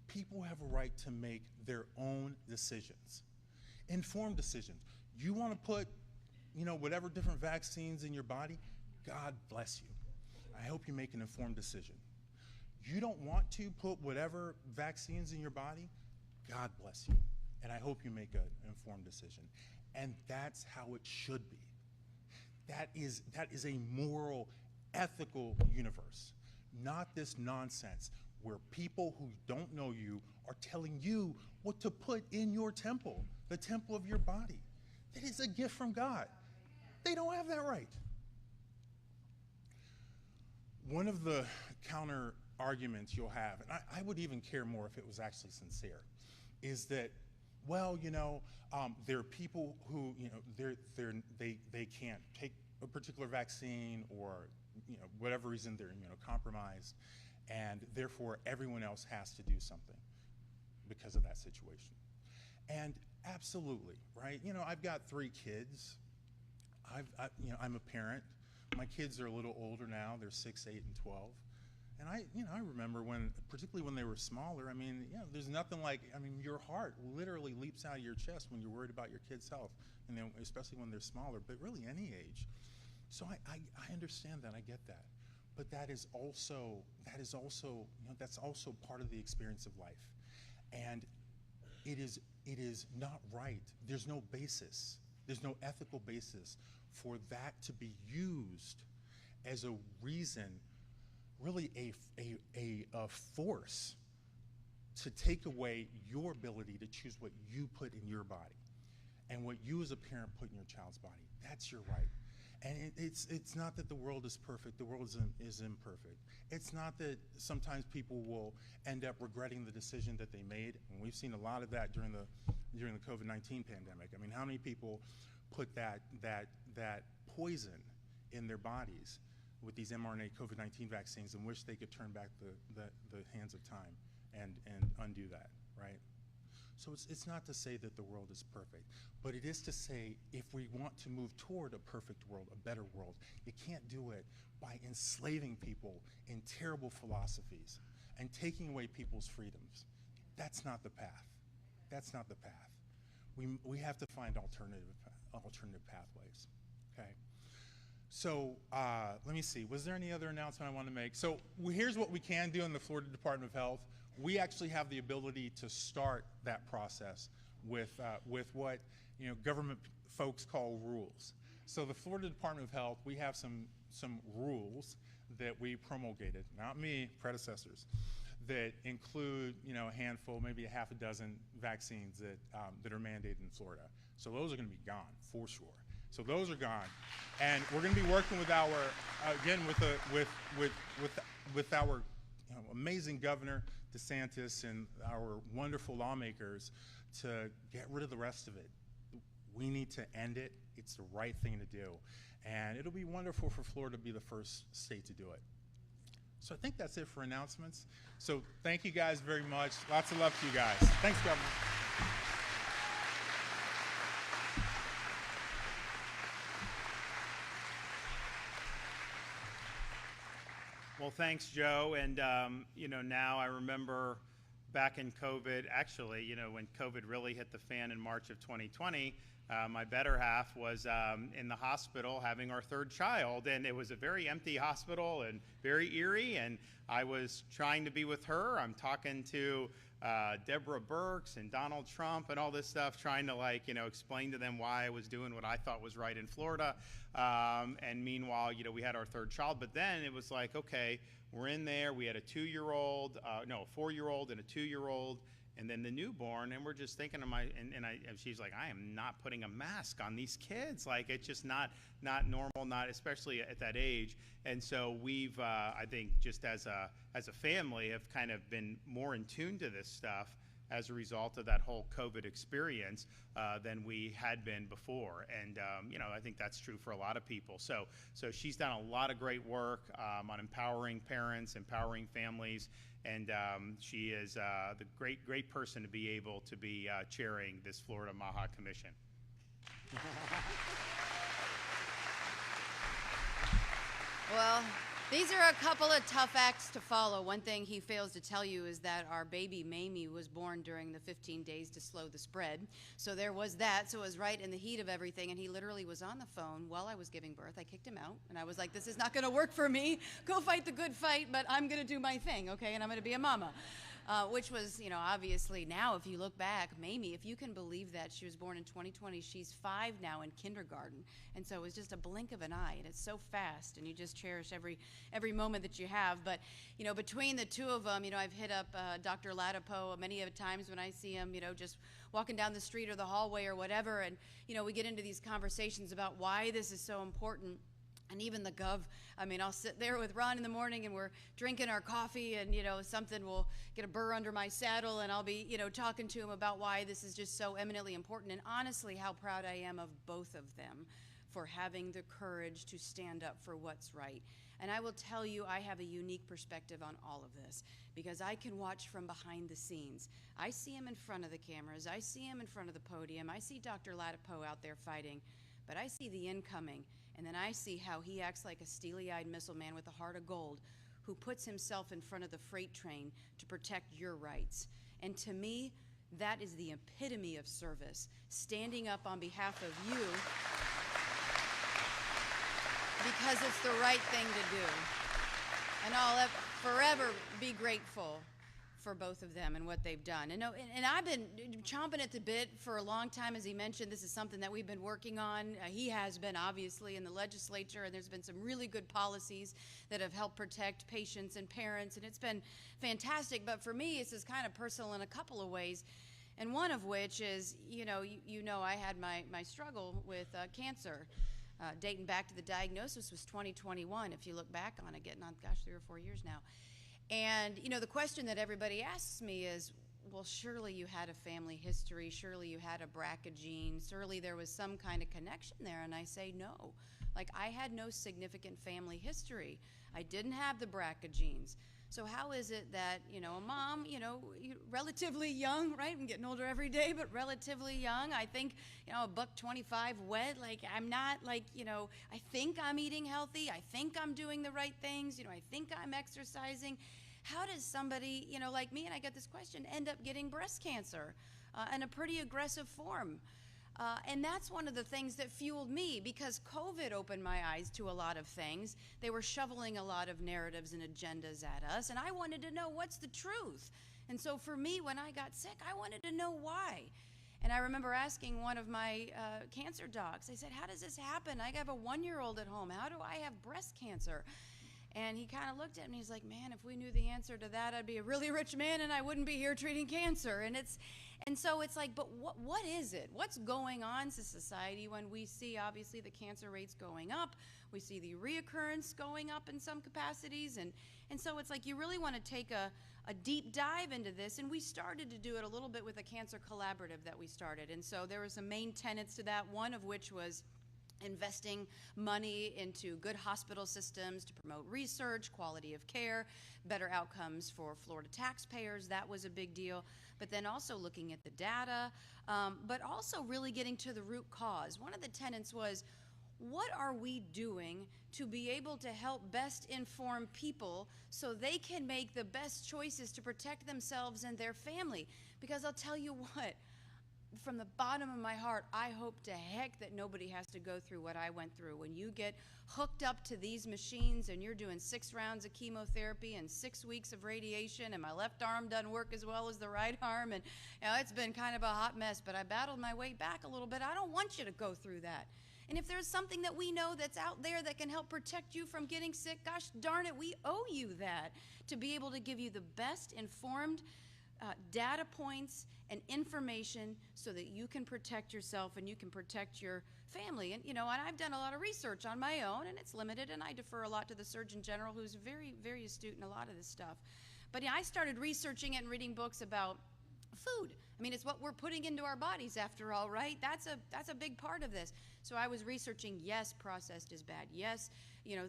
People have a right to make their own decisions, informed decisions. You want to put whatever different vaccines in your body, God bless you. I hope you make an informed decision. You don't want to put whatever vaccines in your body, God bless you. And I hope you make an informed decision. And that's how it should be. That is a moral, ethical universe, not this nonsense where people who don't know you are telling you what to put in your temple, the temple of your body. That is a gift from God. They don't have that right. One of the counter arguments you'll have, and I would even care more if it was actually sincere, is that, there are people who, they can't take a particular vaccine or, whatever reason they're immunocompromised, and therefore everyone else has to do something because of that situation. And absolutely, right? I've got 3 kids. I'm a parent. My kids are a little older now. They're 6, 8, and 12. And I remember particularly when they were smaller, there's nothing like, your heart literally leaps out of your chest when you're worried about your kid's health, and then especially when they're smaller, but really any age. So I understand that, I get that. But that is also that's also part of the experience of life. And it is not right. There's no basis. There's no ethical basis for that to be used as a reason, really a force to take away your ability to choose what you put in your body and what you as a parent put in your child's body. That's your right. And it's not that the world is perfect. The world is imperfect. It's not that sometimes people will end up regretting the decision that they made. And we've seen a lot of that during the COVID-19 pandemic. How many people put that poison in their bodies with these mRNA COVID-19 vaccines and wish they could turn back the hands of time and undo that, right? So it's not to say that the world is perfect, but it is to say if we want to move toward a perfect world, a better world, you can't do it by enslaving people in terrible philosophies and taking away people's freedoms. That's not the path. That's not the path. We have to find alternative pathways, okay? So let me see, was there any other announcement I want to make? So here's what we can do in the Florida Department of Health. We actually have the ability to start that process with what government folks call rules. So the Florida Department of Health, we have some rules that we promulgated, not me, predecessors, that include a handful, maybe a half a dozen vaccines that are mandated in Florida. So those are going to be gone for sure. So those are gone, and we're going to be working with our again with our amazing Governor DeSantis and our wonderful lawmakers to get rid of the rest of it. We need to end it. It's the right thing to do, and it'll be wonderful for Florida to be the first state to do it. So I think that's it for announcements. So thank you guys very much. Lots of love to you guys. Thanks, Governor. Well, thanks, Joe. And, now I remember back in COVID, actually, when COVID really hit the fan in March of 2020, my better half was in the hospital having our third child, and it was a very empty hospital and very eerie, and I was trying to be with her. I'm talking to Deborah Birx and Donald Trump and all this stuff, trying to explain to them why I was doing what I thought was right in Florida. And meanwhile, we had our third child, but then it was like, okay, we're in there. We had a 4-year-old and a 2-year-old. And then the newborn, and we're just thinking of and she's like, I am not putting a mask on these kids. Like, it's just not normal, not especially at that age. And so we've, I think, just as a family, have kind of been more in tune to this stuff as a result of that whole COVID experience than we had been before. And I think that's true for a lot of people. So she's done a lot of great work on empowering parents, empowering families. And she is the great person to be able to be chairing this Florida MAHA Commission. Well, these are a couple of tough acts to follow. One thing he fails to tell you is that our baby Mamie was born during the 15 days to slow the spread. So there was that. So it was right in the heat of everything, and he literally was on the phone while I was giving birth. I kicked him out, and I was like, this is not going to work for me. Go fight the good fight, but I'm going to do my thing, okay, and I'm going to be a mama. Which was, obviously now, if you look back, Mamie, if you can believe that, she was born in 2020. She's 5 now in kindergarten. And so it was just a blink of an eye, and it's so fast, and you just cherish every moment that you have. But, between the two of them, I've hit up Dr. Latipo many of times when I see him, just walking down the street or the hallway or whatever. And, we get into these conversations about why this is so important. And even the gov, I'll sit there with Ron in the morning and we're drinking our coffee and, something will get a burr under my saddle and I'll be, talking to him about why this is just so eminently important. And honestly, how proud I am of both of them for having the courage to stand up for what's right. And I will tell you, I have a unique perspective on all of this because I can watch from behind the scenes. I see him in front of the cameras. I see him in front of the podium. I see Dr. Latipo out there fighting, but I see the incoming. And then I see how he acts like a steely-eyed missile man with a heart of gold who puts himself in front of the freight train to protect your rights. And to me, that is the epitome of service, standing up on behalf of you because it's the right thing to do. And I'll forever be grateful for both of them and what they've done. And I've been chomping at the bit for a long time. As he mentioned, this is something that we've been working on. He has been, obviously, in the legislature, and there's been some really good policies that have helped protect patients and parents, and it's been fantastic. But for me, this is kind of personal in a couple of ways, and one of which is, I had my struggle with cancer. Dating back to the diagnosis was 2021, if you look back on it, getting on, 3 or 4 years now. And, the question that everybody asks me is, well, surely you had a family history, surely you had a BRCA gene, surely there was some kind of connection there. And I say no. Like, I had no significant family history. I didn't have the BRCA genes. So how is it that, a mom, relatively young, right? I'm getting older every day, but relatively young. I think, $125 wet. Like, I'm not like, I think I'm eating healthy. I think I'm doing the right things. I think I'm exercising. how does somebody, like me, and I get this question, end up getting breast cancer in a pretty aggressive form? And that's one of the things that fueled me, because COVID opened my eyes to a lot of things. They were shoveling a lot of narratives and agendas at us, and I wanted to know what's the truth. And so for me, when I got sick, I wanted to know why. And I remember asking one of my cancer docs, I said, how does this happen? I have a 1-year-old at home. How do I have breast cancer? And he kind of looked at me and he's like, man, if we knew the answer to that, I'd be a really rich man and I wouldn't be here treating cancer. And so it's like, but what is it? What's going on in society when we see, obviously, the cancer rates going up? We see the reoccurrence going up in some capacities. And so it's like you really want to take a deep dive into this. And we started to do it a little bit with a cancer collaborative that we started. And so there were some main tenets to that, one of which was investing money into good hospital systems to promote research, quality of care, better outcomes for Florida taxpayers. That was a big deal. But then also looking at the data, but also really getting to the root cause. One of the tenets was, what are we doing to be able to help best inform people so they can make the best choices to protect themselves and their family? Because I'll tell you what, from the bottom of my heart, I hope to heck that nobody has to go through what I went through. When you get hooked up to these machines and you're doing 6 rounds of chemotherapy and 6 weeks of radiation, and my left arm doesn't work as well as the right arm, and it's been kind of a hot mess, but I battled my way back a little bit. I don't want you to go through that. And if there's something that we know that's out there that can help protect you from getting sick, gosh darn it, we owe you that, to be able to give you the best informed data points and information so that you can protect yourself and you can protect your family. And and I've done a lot of research on my own, and it's limited, and I defer a lot to the Surgeon General, who's very, very astute in a lot of this stuff. But I started researching it and reading books about food. I mean, it's what we're putting into our bodies after all, right? That's a big part of this. So I was researching, yes, processed is bad. Yes,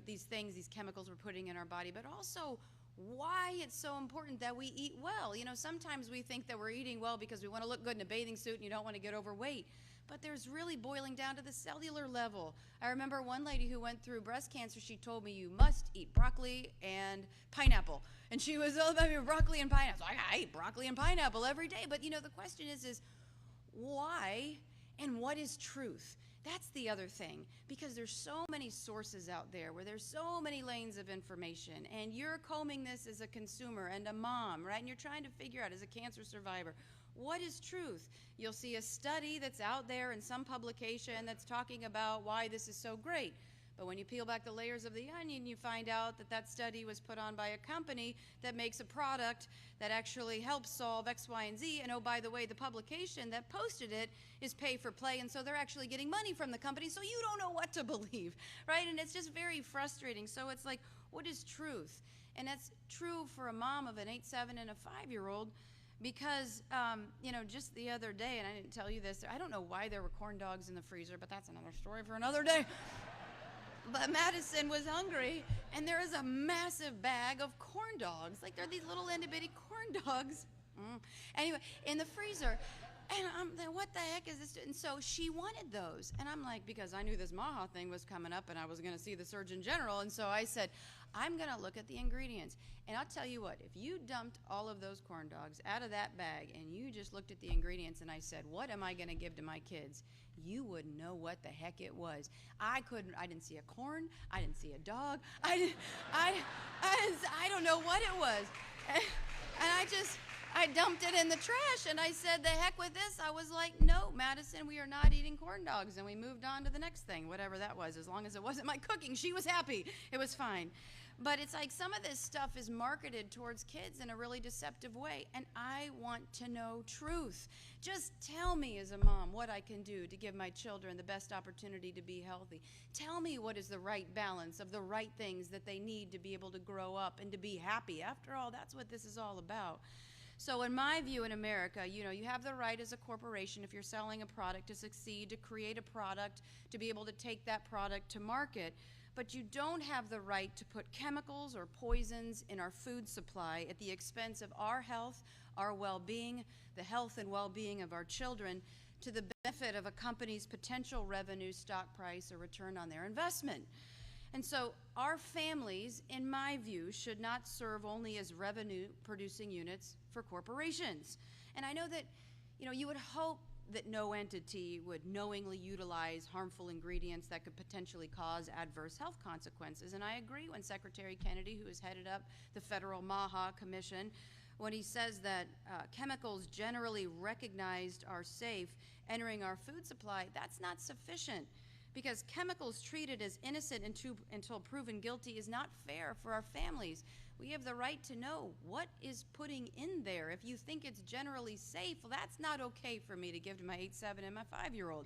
these things, these chemicals we're putting in our body, but also why it's so important that we eat well. Sometimes we think that we're eating well because we want to look good in a bathing suit and you don't want to get overweight. But there's really boiling down to the cellular level. I remember one lady who went through breast cancer, she told me, you must eat broccoli and pineapple. And she was all about broccoli and pineapple. So I eat broccoli and pineapple every day. But the question is why and what is truth? That's the other thing, because there's so many sources out there where there's so many lanes of information, and you're combing this as a consumer and a mom, right? And you're trying to figure out, as a cancer survivor, what is truth? You'll see a study that's out there in some publication that's talking about why this is so great. But when you peel back the layers of the onion, you find out that that study was put on by a company that makes a product that actually helps solve X, Y, and Z. And oh, by the way, the publication that posted it is pay for play, and so they're actually getting money from the company, so you don't know what to believe, right? And it's just very frustrating. So it's like, what is truth? And that's true for a mom of an 8, 7, and a 5-year-old. Because, just the other day, and I didn't tell you this, I don't know why there were corn dogs in the freezer, but that's another story for another day. But Madison was hungry, and there is a massive bag of corn dogs. Like, they're these little itty-bitty corn dogs. Anyway, in the freezer. And I'm like, what the heck is this? And so she wanted those. And I'm like, because I knew this MAHA thing was coming up, and I was going to see the Surgeon General. And so I said, I'm going to look at the ingredients. And I'll tell you what, if you dumped all of those corn dogs out of that bag and you just looked at the ingredients and I said, what am I going to give to my kids? You wouldn't know what the heck it was. I didn't see a corn. I didn't see a dog. I don't know what it was. And I dumped it in the trash, and I said, the heck with this. I was like, no, Madison, we are not eating corn dogs. And we moved on to the next thing, whatever that was. As long as it wasn't my cooking, she was happy. It was fine. But it's like some of this stuff is marketed towards kids in a really deceptive way, and I want to know truth. Just tell me as a mom what I can do to give my children the best opportunity to be healthy. Tell me what is the right balance of the right things that they need to be able to grow up and to be happy. After all, that's what this is all about. So in my view, in America, you have the right as a corporation, if you're selling a product, to succeed, to create a product, to be able to take that product to market. But you don't have the right to put chemicals or poisons in our food supply at the expense of our health, our well-being, the health and well-being of our children, to the benefit of a company's potential revenue, stock price, or return on their investment. And so our families, in my view, should not serve only as revenue-producing units for corporations. And I know that, you would hope that no entity would knowingly utilize harmful ingredients that could potentially cause adverse health consequences. And I agree when Secretary Kennedy, who has headed up the Federal MAHA Commission, when he says that chemicals generally recognized are safe entering our food supply, that's not sufficient, because chemicals treated as innocent until proven guilty is not fair for our families. We have the right to know what is putting in there. If you think it's generally safe, well, that's not okay for me to give to my 8-7 and my 5-year-old.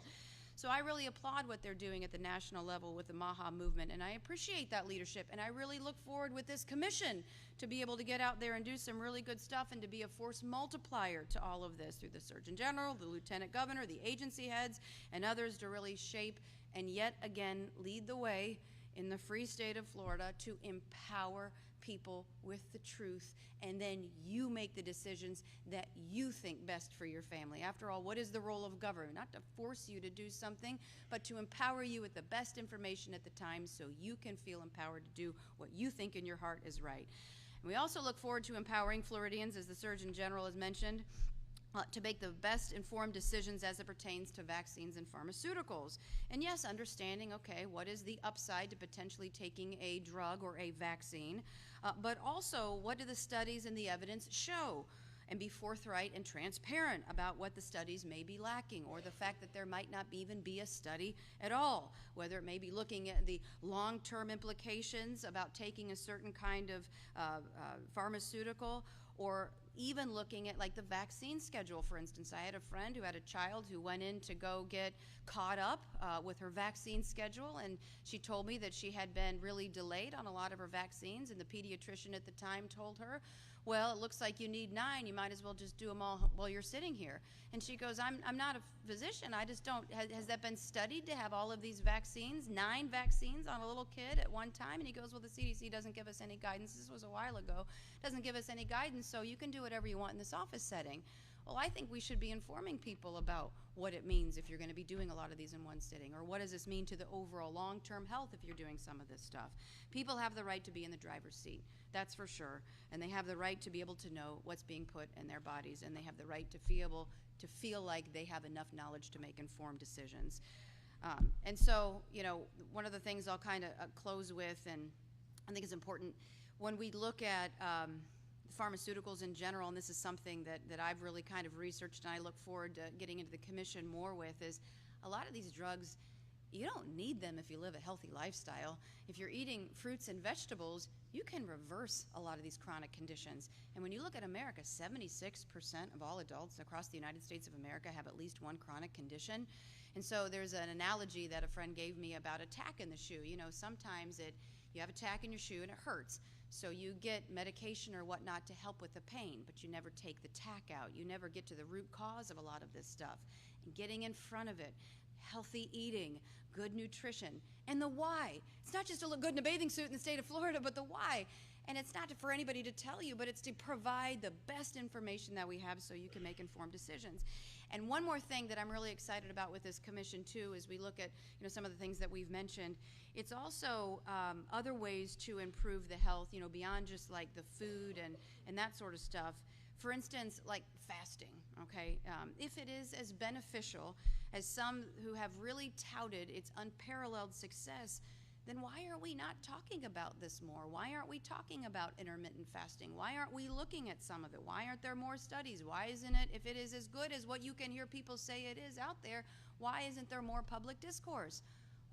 So I really applaud what they're doing at the national level with the MAHA movement, and I appreciate that leadership, and I really look forward with this commission to be able to get out there and do some really good stuff and to be a force multiplier to all of this through the Surgeon General, the Lieutenant Governor, the agency heads, and others to really shape and yet again lead the way in the free state of Florida to empower people with the truth, and then you make the decisions that you think best for your family. After all, what is the role of government? Not to force you to do something, but to empower you with the best information at the time so you can feel empowered to do what you think in your heart is right. And we also look forward to empowering Floridians, as the Surgeon General has mentioned, to make the best informed decisions as it pertains to vaccines and pharmaceuticals. And yes, understanding, okay, what is the upside to potentially taking a drug or a vaccine, but also what do the studies and the evidence show? And be forthright and transparent about what the studies may be lacking, or the fact that there might not even be a study at all, whether it may be looking at the long-term implications about taking a certain kind of pharmaceutical, or even looking at like the vaccine schedule. For instance, I had a friend who had a child who went in to go get caught up with her vaccine schedule, and she told me that she had been really delayed on a lot of her vaccines, and the pediatrician at the time told her, well, it looks like you need 9, you might as well just do them all while you're sitting here. And she goes, I'm not a physician, I just don't, has that been studied to have all of these vaccines, 9 vaccines on a little kid at one time? And he goes, well, the CDC doesn't give us any guidance, this was a while ago, doesn't give us any guidance, so you can do whatever you want in this office setting. Well, I think we should be informing people about what it means if you're going to be doing a lot of these in one sitting, or what does this mean to the overall long-term health if you're doing some of this stuff. People have the right to be in the driver's seat, that's for sure, and they have the right to be able to know what's being put in their bodies, and they have the right to feel like they have enough knowledge to make informed decisions. And so, one of the things I'll kind of close with, and I think it's important, when we look at pharmaceuticals in general, and this is something that I've really kind of researched and I look forward to getting into the commission more with, is a lot of these drugs, you don't need them if you live a healthy lifestyle. If you're eating fruits and vegetables, you can reverse a lot of these chronic conditions. And when you look at America, 76% of all adults across the United States of America have at least one chronic condition. And so there's an analogy that a friend gave me about a tack in the shoe. Sometimes you have a tack in your shoe and it hurts. So you get medication or whatnot to help with the pain, but you never take the tack out. You never get to the root cause of a lot of this stuff. And getting in front of it, healthy eating, good nutrition, and the why. It's not just to look good in a bathing suit in the state of Florida, but the why. And it's not for anybody to tell you, but it's to provide the best information that we have so you can make informed decisions. And one more thing that I'm really excited about with this commission too, is we look at some of the things that we've mentioned. It's also other ways to improve the health, beyond just like the food and that sort of stuff. For instance, like fasting, okay? If it is as beneficial as some who have really touted its unparalleled success, then why are we not talking about this more? Why aren't we talking about intermittent fasting? Why aren't we looking at some of it? Why aren't there more studies? Why isn't it, if it is as good as what you can hear people say it is out there, why isn't there more public discourse?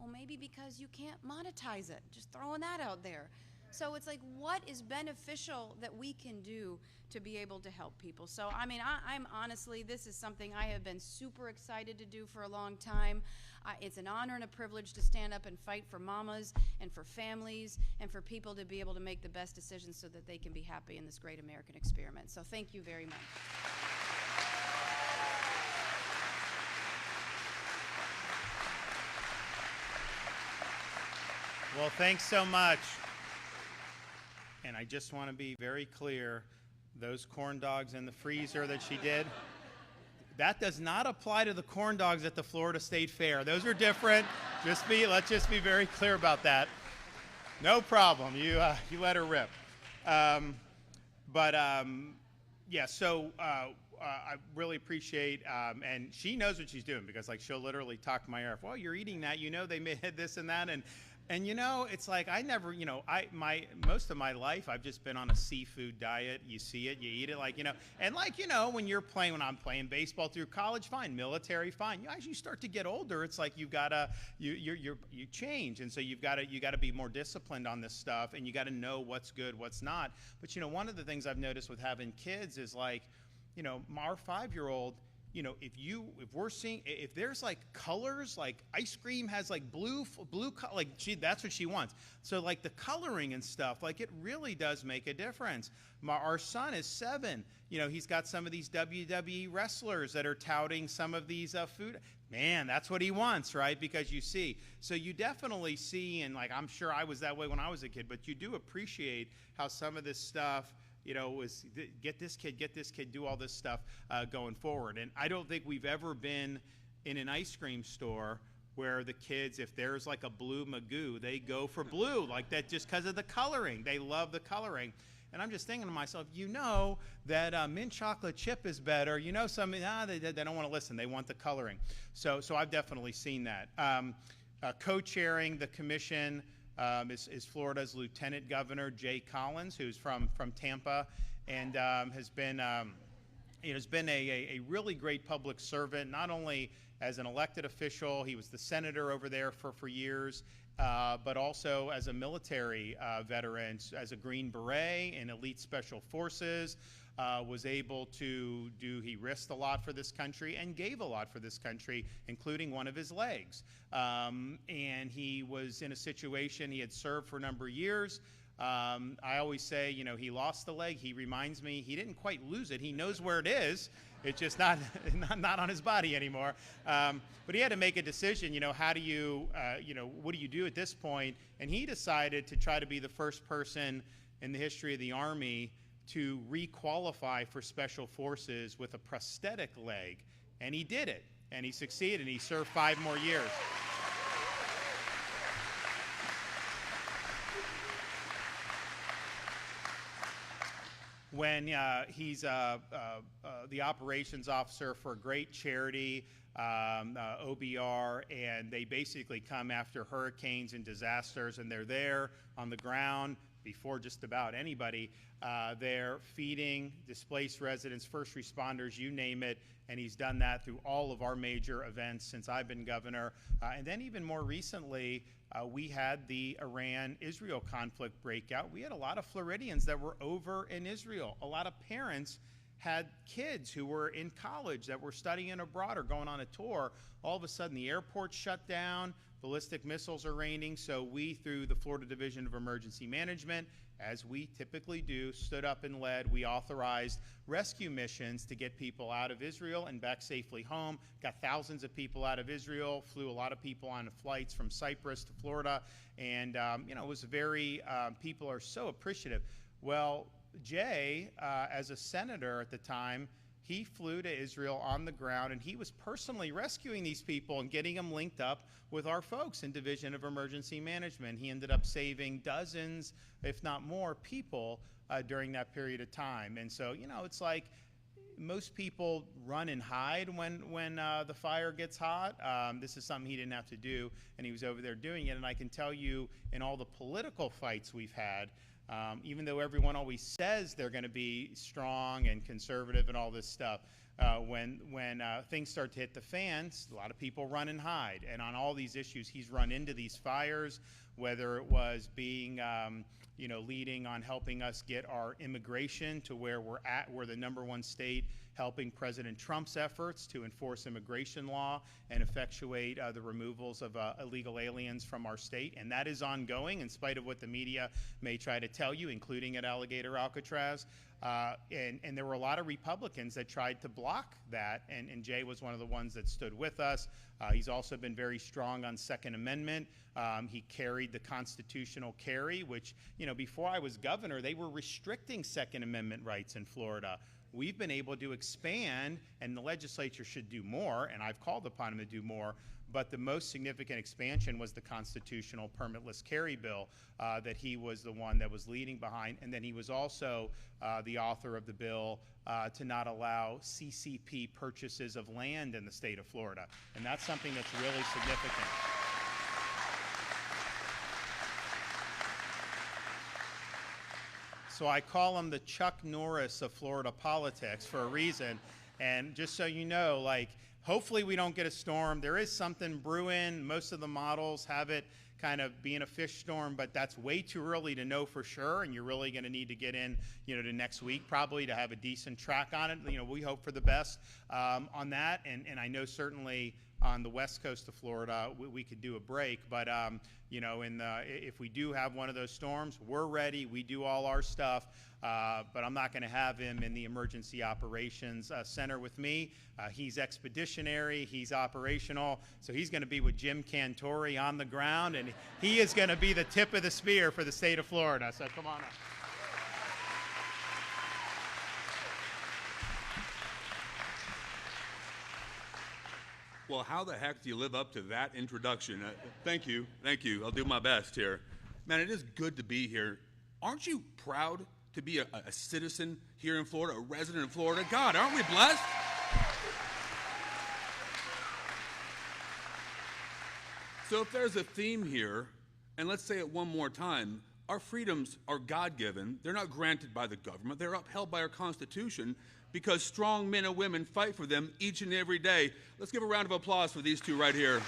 Well, maybe because you can't monetize it. Just throwing that out there. So it's like, what is beneficial that we can do to be able to help people? So, I'm honestly, this is something I have been super excited to do for a long time. It's an honor and a privilege to stand up and fight for mamas and for families and for people to be able to make the best decisions so that they can be happy in this great American experiment. So thank you very much. Well, thanks so much. And I just want to be very clear, those corn dogs in the freezer that she did, that does not apply to the corn dogs at the Florida State Fair. Those are different. Let's just be very clear about that. No problem. You let her rip. Yeah, so I really appreciate, and she knows what she's doing, because like she'll literally talk to my ear. Well, you're eating that, they made this and that, and it's like I never, most of my life I've just been on a seafood diet. You see it, you eat it, and when I'm playing baseball through college, fine, military, fine. As you start to get older, it's like you change, and so you gotta be more disciplined on this stuff, and you gotta know what's good, what's not. But one of the things I've noticed with having kids is like, our 5-year-old. If there's like colors, like ice cream has like blue color, like that's what she wants. So like the coloring and stuff, like it really does make a difference. Our son is 7. He's got some of these WWE wrestlers that are touting some of these food. Man, that's what he wants, right? Because so you definitely see, and like I'm sure I was that way when I was a kid, but you do appreciate how some of this stuff, was get this kid, do all this stuff going forward. And I don't think we've ever been in an ice cream store where the kids, if there's like a blue Magoo, they go for blue like that just because of the coloring. They love the coloring. And I'm just thinking to myself, that mint chocolate chip is better. They don't want to listen. They want the coloring. So I've definitely seen that. Co-chairing the commission is Florida's Lieutenant Governor Jay Collins, who's from Tampa, and has been a really great public servant, not only as an elected official. He was the senator over there for years, but also as a military veteran, as a Green Beret in elite special forces. Was able to he risked a lot for this country and gave a lot for this country, including one of his legs. And he was in a situation, he had served for a number of years. I always say, he lost the leg. He reminds me, he didn't quite lose it. He knows where it is. It's just not on his body anymore. But he had to make a decision, how do you, what do you do at this point? And he decided to try to be the first person in the history of the Army to re-qualify for special forces with a prosthetic leg. And he did it. And he succeeded. And he served 5 more years. When he's the operations officer for a great charity, OBR, and they basically come after hurricanes and disasters, and they're there on the ground before just about anybody. They're feeding displaced residents, first responders, you name it, and he's done that through all of our major events since I've been governor. And then even more recently, we had the Iran-Israel conflict breakout. We had a lot of Floridians that were over in Israel. A lot of parents had kids who were in college that were studying abroad or going on a tour. All of a sudden, the airport shut down. Ballistic missiles are raining. So we, through the Florida Division of Emergency Management, as we typically do, stood up and led. We authorized rescue missions to get people out of Israel and back safely home. Got thousands of people out of Israel, flew a lot of people on flights from Cyprus to Florida, and it was very, people are so appreciative. Well, Jay, as a senator at the time, he flew to Israel on the ground, and he was personally rescuing these people and getting them linked up with our folks in Division of Emergency Management. He ended up saving dozens, if not more, people during that period of time. And so, it's like most people run and hide when the fire gets hot. This is something he didn't have to do, and he was over there doing it. And I can tell you, in all the political fights we've had, even though everyone always says they're going to be strong and conservative and all this stuff, when things start to hit the fans, a lot of people run and hide. And on all these issues, he's run into these fires, whether it was being, leading on helping us get our immigration to where we're at. We're the #1 state helping President Trump's efforts to enforce immigration law and effectuate the removals of illegal aliens from our state. And that is ongoing, in spite of what the media may try to tell you, including at Alligator Alcatraz. And there were a lot of Republicans that tried to block that, and Jay was one of the ones that stood with us. He's also been very strong on Second Amendment. He carried the constitutional carry, which, before I was governor, they were restricting Second Amendment rights in Florida. we've been able to expand, and the legislature should do more, and I've called upon them to do more, but the most significant expansion was the constitutional permitless carry bill that he was the one that was leading behind, and then he was also the author of the bill to not allow CCP purchases of land in the state of Florida, and that's something that's really significant. So I call him the Chuck Norris of Florida politics for a reason. And just so you know, like, hopefully we don't get a storm. There is something brewing. Most of the models have it kind of being a fish storm, but that's way too early to know for sure. And you're really going to need to get in, to next week probably to have a decent track on it. We hope for the best on that. And I know certainly on the west coast of Florida, we could do a break, but if we do have one of those storms, we're ready. We do all our stuff, but I'm not going to have him in the Emergency Operations Center with me. He's expeditionary, he's operational, so he's going to be with Jim Cantori on the ground, and he is going to be the tip of the spear for the state of Florida. So come on up. Well, how the heck do you live up to that introduction? Thank you. I'll do my best here. Man, it is good to be here. Aren't you proud to be a citizen here in Florida, a resident of Florida? God, aren't we blessed? So if there's a theme here, and let's say it one more time, our freedoms are God-given. They're not granted by the government. They're upheld by our Constitution, because strong men and women fight for them each and every day. Let's give a round of applause for these two right here.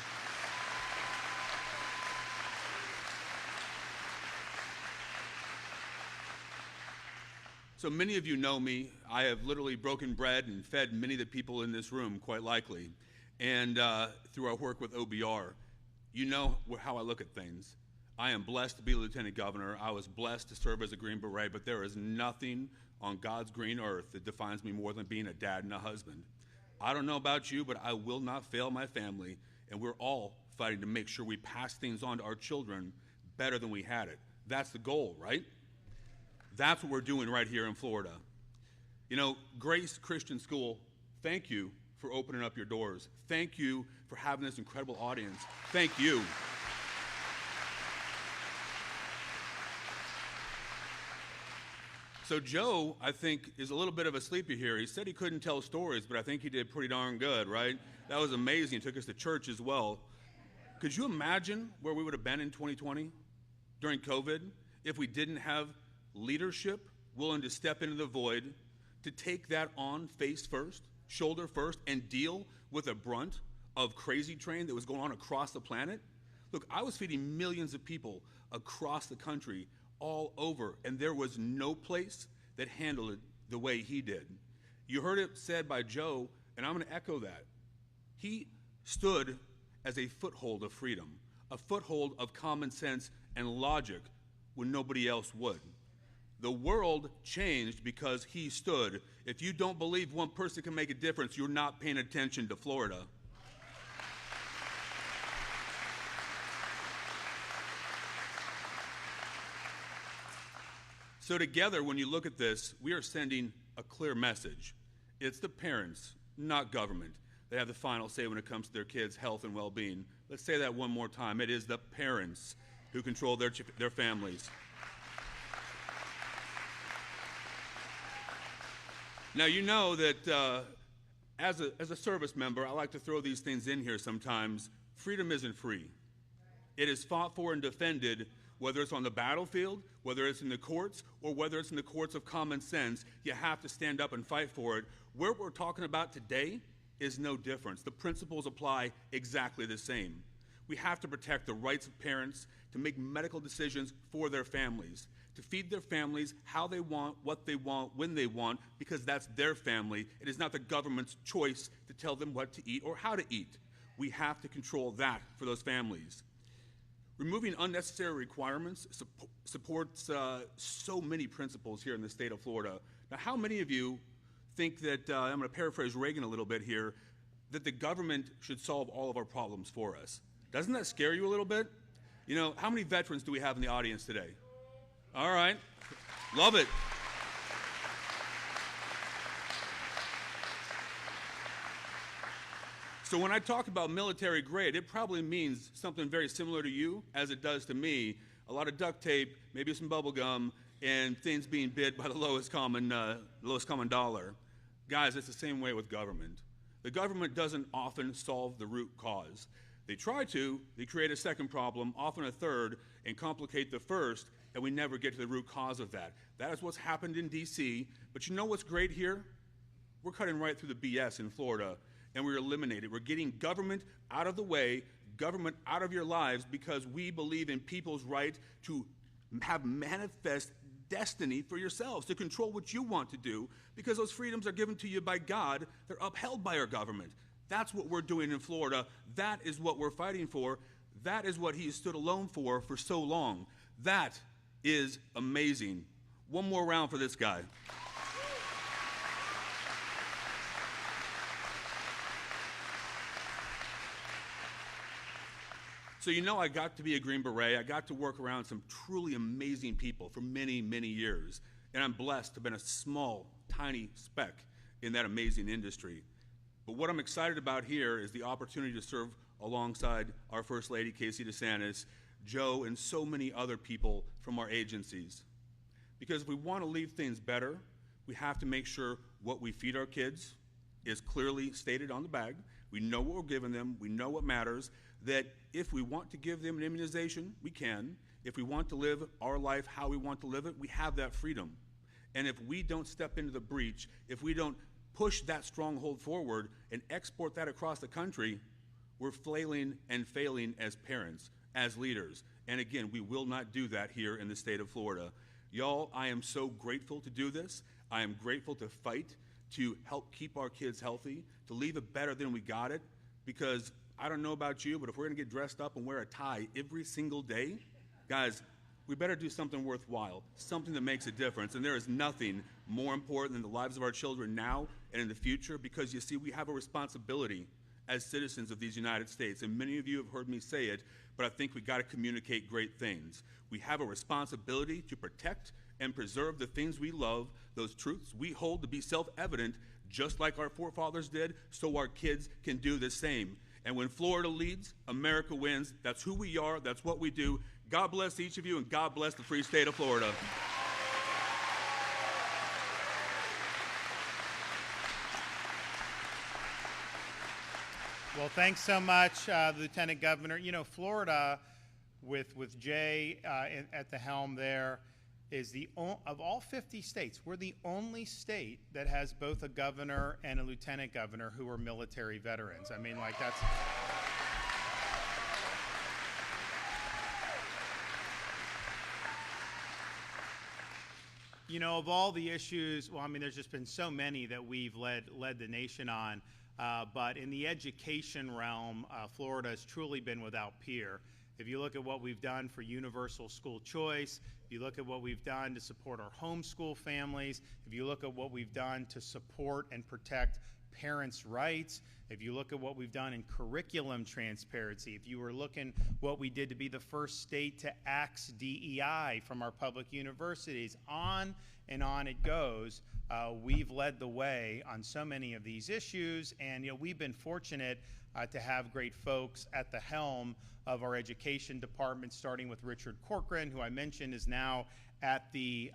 So many of you know me. I have literally broken bread and fed many of the people in this room, quite likely. And through our work with OBR, you know how I look at things. I am blessed to be Lieutenant Governor. I was blessed to serve as a Green Beret, but there is nothing on God's green earth that defines me more than being a dad and a husband. I don't know about you, but I will not fail my family, and we're all fighting to make sure we pass things on to our children better than we had it. That's the goal, right? That's what we're doing right here in Florida. Grace Christian School, thank you for opening up your doors. Thank you for having this incredible audience. Thank you. So Joe, I think, is a little bit of a sleepy here. He said he couldn't tell stories, but I think he did pretty darn good, right? That was amazing. He took us to church as well. Could you imagine where we would have been in 2020 during COVID if we didn't have leadership willing to step into the void, to take that on face first, shoulder first, and deal with the brunt of crazy train that was going on across the planet? Look, I was feeding millions of people across the country all over, and there was no place that handled it the way he did. You heard it said by Joe, and I'm going to echo that. He stood as a foothold of freedom, a foothold of common sense and logic when nobody else would. The world changed because he stood. If you don't believe one person can make a difference, you're not paying attention to Florida. So together, when you look at this, we are sending a clear message. It's the parents, not government. They have the final say when it comes to their kids' health and well-being. Let's say that one more time. It is the parents who control their families. Now, you know that as a service member, I like to throw these things in here sometimes. Freedom isn't free. It is fought for and defended, whether it's on the battlefield, whether it's in the courts, or whether it's in the courts of common sense. You have to stand up and fight for it. What we're talking about today is no difference. The principles apply exactly the same. We have to protect the rights of parents to make medical decisions for their families, to feed their families how they want, what they want, when they want, because that's their family. It is not the government's choice to tell them what to eat or how to eat. We have to control that for those families. Removing unnecessary requirements supports so many principles here in the state of Florida. Now, how many of you think that, I'm going to paraphrase Reagan a little bit here, that the government should solve all of our problems for us? Doesn't that scare you a little bit? How many veterans do we have in the audience today? All right. Love it. So when I talk about military grade, it probably means something very similar to you as it does to me. A lot of duct tape, maybe some bubble gum, and things being bid by the lowest common dollar. Guys, it's the same way with government. The government doesn't often solve the root cause. They try to, they create a second problem, often a third, and complicate the first, and we never get to the root cause of that. That is what's happened in DC, but you know what's great here? We're cutting right through the BS in Florida, and we're eliminating it. We're getting government out of the way, government out of your lives, because we believe in people's right to have manifest destiny for yourselves, to control what you want to do, because those freedoms are given to you by God. They're upheld by our government. That's what we're doing in Florida. That is what we're fighting for. That is what he has stood alone for so long. That is amazing. One more round for this guy. So you know I got to be a Green Beret. I got to work around some truly amazing people for many, many years. And I'm blessed to have been a small, tiny speck in that amazing industry. But what I'm excited about here is the opportunity to serve alongside our First Lady, Casey DeSantis, Joe, and so many other people from our agencies. Because if we want to leave things better, we have to make sure what we feed our kids is clearly stated on the bag. We know what we're giving them. We know what matters. That if we want to give them an immunization, we can. If we want to live our life how we want to live it, we have that freedom. And if we don't step into the breach, if we don't push that stronghold forward and export that across the country, we're flailing and failing as parents, as leaders. And again, we will not do that here in the state of Florida. Y'all, I am so grateful to do this. I am grateful to fight to help keep our kids healthy, to leave it better than we got it, because I don't know about you, but if we're gonna get dressed up and wear a tie every single day, guys, we better do something worthwhile, something that makes a difference. And there is nothing more important than the lives of our children now and in the future, because you see, we have a responsibility as citizens of these United States. And many of you have heard me say it, but I think we gotta communicate great things. We have a responsibility to protect and preserve the things we love, those truths we hold to be self-evident, just like our forefathers did, so our kids can do the same. And when Florida leads, America wins. That's who we are. That's what we do. God bless each of you, and God bless the free state of Florida. Well, thanks so much, Lieutenant Governor. You know, Florida, with Jay at the helm there, is of all 50 states, we're the only state that has both a governor and a lieutenant governor who are military veterans. I mean, like, that's... You know, of all the issues, well, I mean, there's just been so many that we've led the nation on, but in the education realm, Florida has truly been without peer. If you look at what we've done for universal school choice, if you look at what we've done to support our homeschool families, if you look at what we've done to support and protect parents' rights, if you look at what we've done in curriculum transparency, if you were looking what we did to be the first state to axe DEI from our public universities, on and on it goes. We've led the way on so many of these issues, and you know, we've been fortunate to have great folks at the helm of our education department, starting with Richard Corcoran, who I mentioned is now at the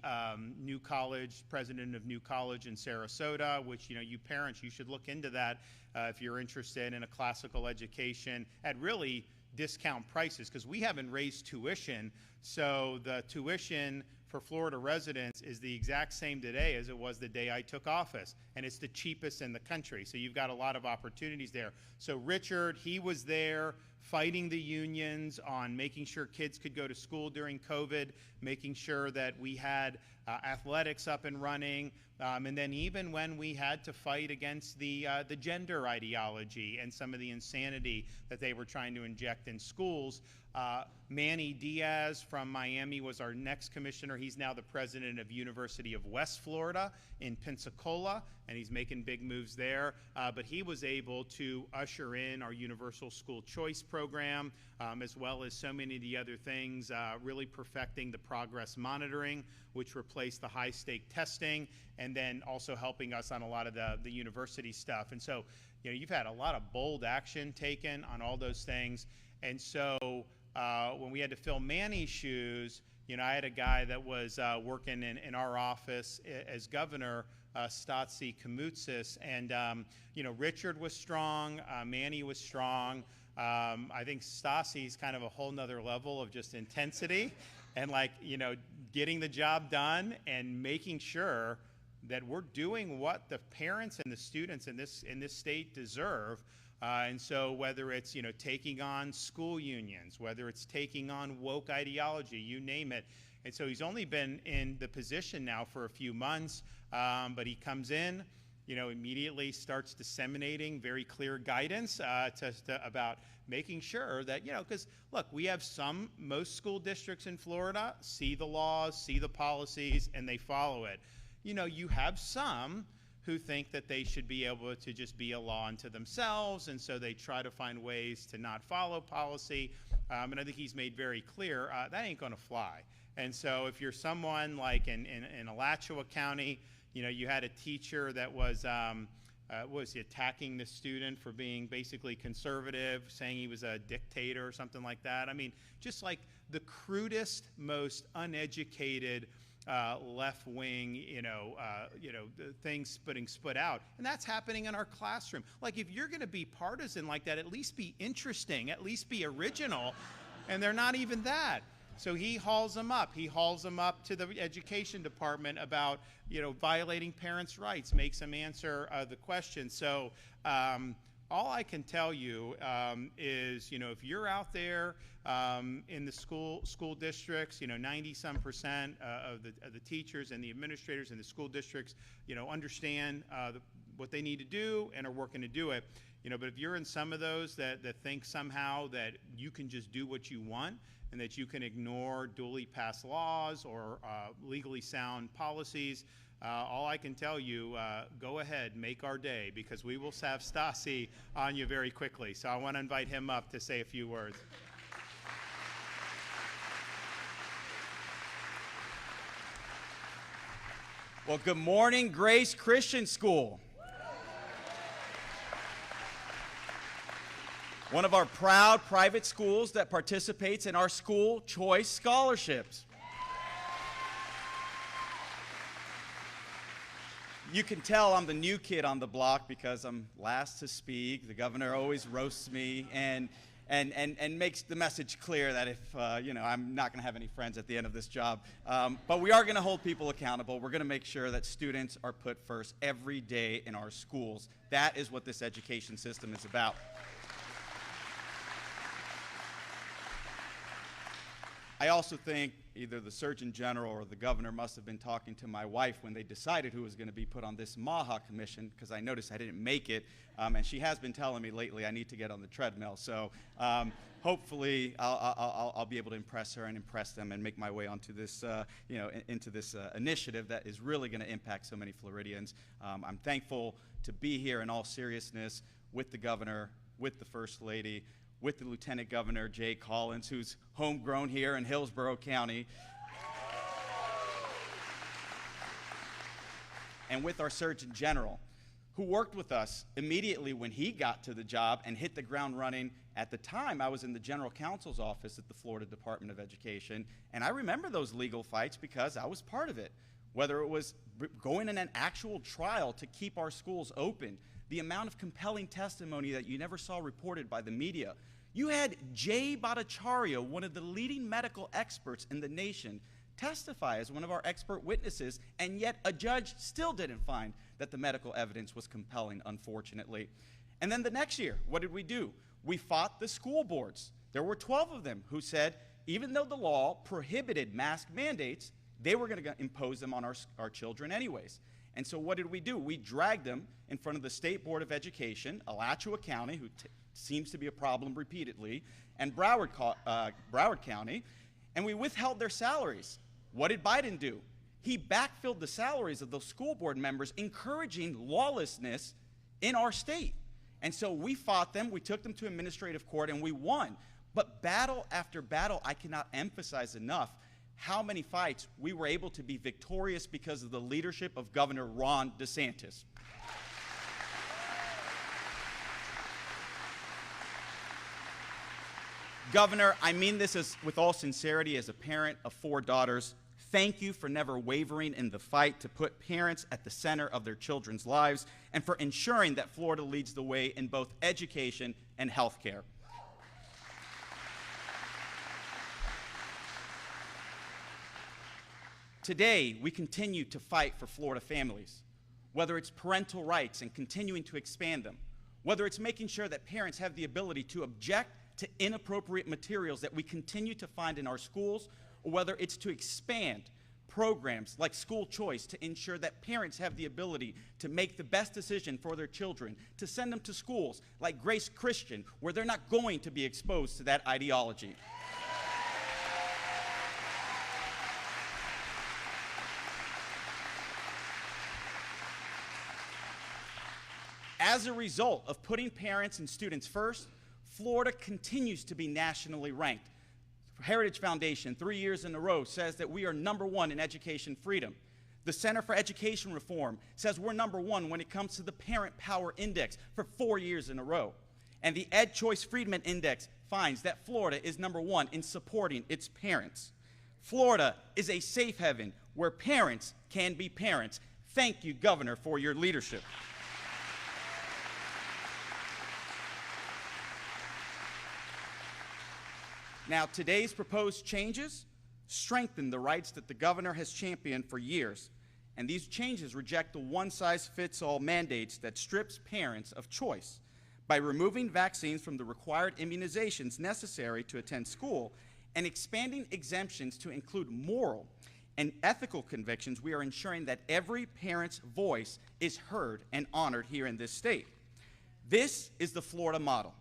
New College, president of New College in Sarasota, which, you know, you parents, you should look into that if you're interested in a classical education at really discount prices, because we haven't raised tuition. So the tuition for Florida residents is the exact same today as it was the day I took office, and it's the cheapest in the country. So you've got a lot of opportunities there. So Richard, he was there fighting the unions on making sure kids could go to school during COVID, making sure that we had athletics up and running, and then even when we had to fight against the gender ideology and some of the insanity that they were trying to inject in schools. Manny Diaz from Miami was our next commissioner. governor. He's now the president of University of West Florida in Pensacola, and he's making big moves there. But he was able to usher in our universal school choice program, as well as so many of the other things, really perfecting the progress monitoring, which replaced the high-stake testing, and then also helping us on a lot of the university stuff. And so, you know, you've had a lot of bold action taken on all those things. And so when we had to fill Manny's shoes, you know, I had a guy that was working in our office as governor, Stasi Kamutsis, and, you know, Richard was strong, Manny was strong. I think Stasi's kind of a whole nother level of just intensity and, like, you know, getting the job done and making sure that we're doing what the parents and the students in this state deserve. And so whether it's, you know, taking on school unions, whether it's taking on woke ideology, you name it. And so he's only been in the position now for a few months, but he comes in, you know, immediately starts disseminating very clear guidance about making sure that, you know, because look, we have most school districts in Florida see the laws, see the policies, and they follow it. You know, you have some who think that they should be able to just be a law unto themselves, and so they try to find ways to not follow policy. And I think he's made very clear that ain't going to fly. And so if you're someone like in Alachua County, you know, you had a teacher that was he attacking the student for being basically conservative, saying he was a dictator or something like that. I mean, just like the crudest, most uneducated left-wing, things putting spit out. And that's happening in our classroom. Like, if you're going to be partisan like that, at least be interesting, at least be original. And they're not even that. So he hauls them up. He hauls them up to the education department about, you know, violating parents' rights, makes them answer the question. So all I can tell you is, you know, if you're out there in the school districts, you know, 90-some% of the teachers and the administrators in the school districts, you know, understand what they need to do and are working to do it. You know, but if you're in some of those that think somehow that you can just do what you want and that you can ignore duly passed laws or legally sound policies, all I can tell you, go ahead, make our day, because we will have Stasi on you very quickly. So I want to invite him up to say a few words. Well, good morning, Grace Christian School. One of our proud private schools that participates in our school choice scholarships. You can tell I'm the new kid on the block because I'm last to speak. The governor always roasts me and makes the message clear that if, I'm not going to have any friends at the end of this job. But we are going to hold people accountable. We're going to make sure that students are put first every day in our schools. That is what this education system is about. I also think either the Surgeon General or the governor must have been talking to my wife when they decided who was going to be put on this MAHA Commission, because I noticed I didn't make it, and she has been telling me lately I need to get on the treadmill. So hopefully I'll be able to impress her and impress them and make my way onto this, into this initiative that is really going to impact so many Floridians. I'm thankful to be here in all seriousness with the governor, with the First Lady, with the Lieutenant Governor, Jay Collins, who's homegrown here in Hillsborough County, and with our Surgeon General, who worked with us immediately when he got to the job and hit the ground running. At the time, I was in the General Counsel's office at the Florida Department of Education, and I remember those legal fights because I was part of it, whether it was going in an actual trial to keep our schools open, the amount of compelling testimony that you never saw reported by the media. You had Jay Bhattacharya, one of the leading medical experts in the nation, testify as one of our expert witnesses, and yet a judge still didn't find that the medical evidence was compelling, unfortunately. And then the next year, what did we do? We fought the school boards. There were 12 of them who said, even though the law prohibited mask mandates, they were going to impose them on our children anyways. And so what did we do? We dragged them in front of the State Board of Education, Alachua County, who seems to be a problem repeatedly, and Broward County, and we withheld their salaries. What did Biden do? He backfilled the salaries of those school board members, encouraging lawlessness in our state. And so we fought them, we took them to administrative court, and we won. But battle after battle, I cannot emphasize enough how many fights we were able to be victorious because of the leadership of Governor Ron DeSantis. Governor, I mean this with all sincerity as a parent of 4 daughters. Thank you for never wavering in the fight to put parents at the center of their children's lives and for ensuring that Florida leads the way in both education and health care. Today, we continue to fight for Florida families, whether it's parental rights and continuing to expand them, whether it's making sure that parents have the ability to object to inappropriate materials that we continue to find in our schools, or whether it's to expand programs like school choice to ensure that parents have the ability to make the best decision for their children, to send them to schools like Grace Christian, where they're not going to be exposed to that ideology. As a result of putting parents and students first, Florida continues to be nationally ranked. Heritage Foundation, 3 years in a row, says that we are #1 in education freedom. The Center for Education Reform says we're #1 when it comes to the Parent Power Index for 4 years in a row. And the Ed Choice Freedman Index finds that Florida is #1 in supporting its parents. Florida is a safe haven where parents can be parents. Thank you, Governor, for your leadership. Now, today's proposed changes strengthen the rights that the governor has championed for years, and these changes reject the one-size-fits-all mandates that strips parents of choice. By removing vaccines from the required immunizations necessary to attend school and expanding exemptions to include moral and ethical convictions, we are ensuring that every parent's voice is heard and honored here in this state. This is the Florida model.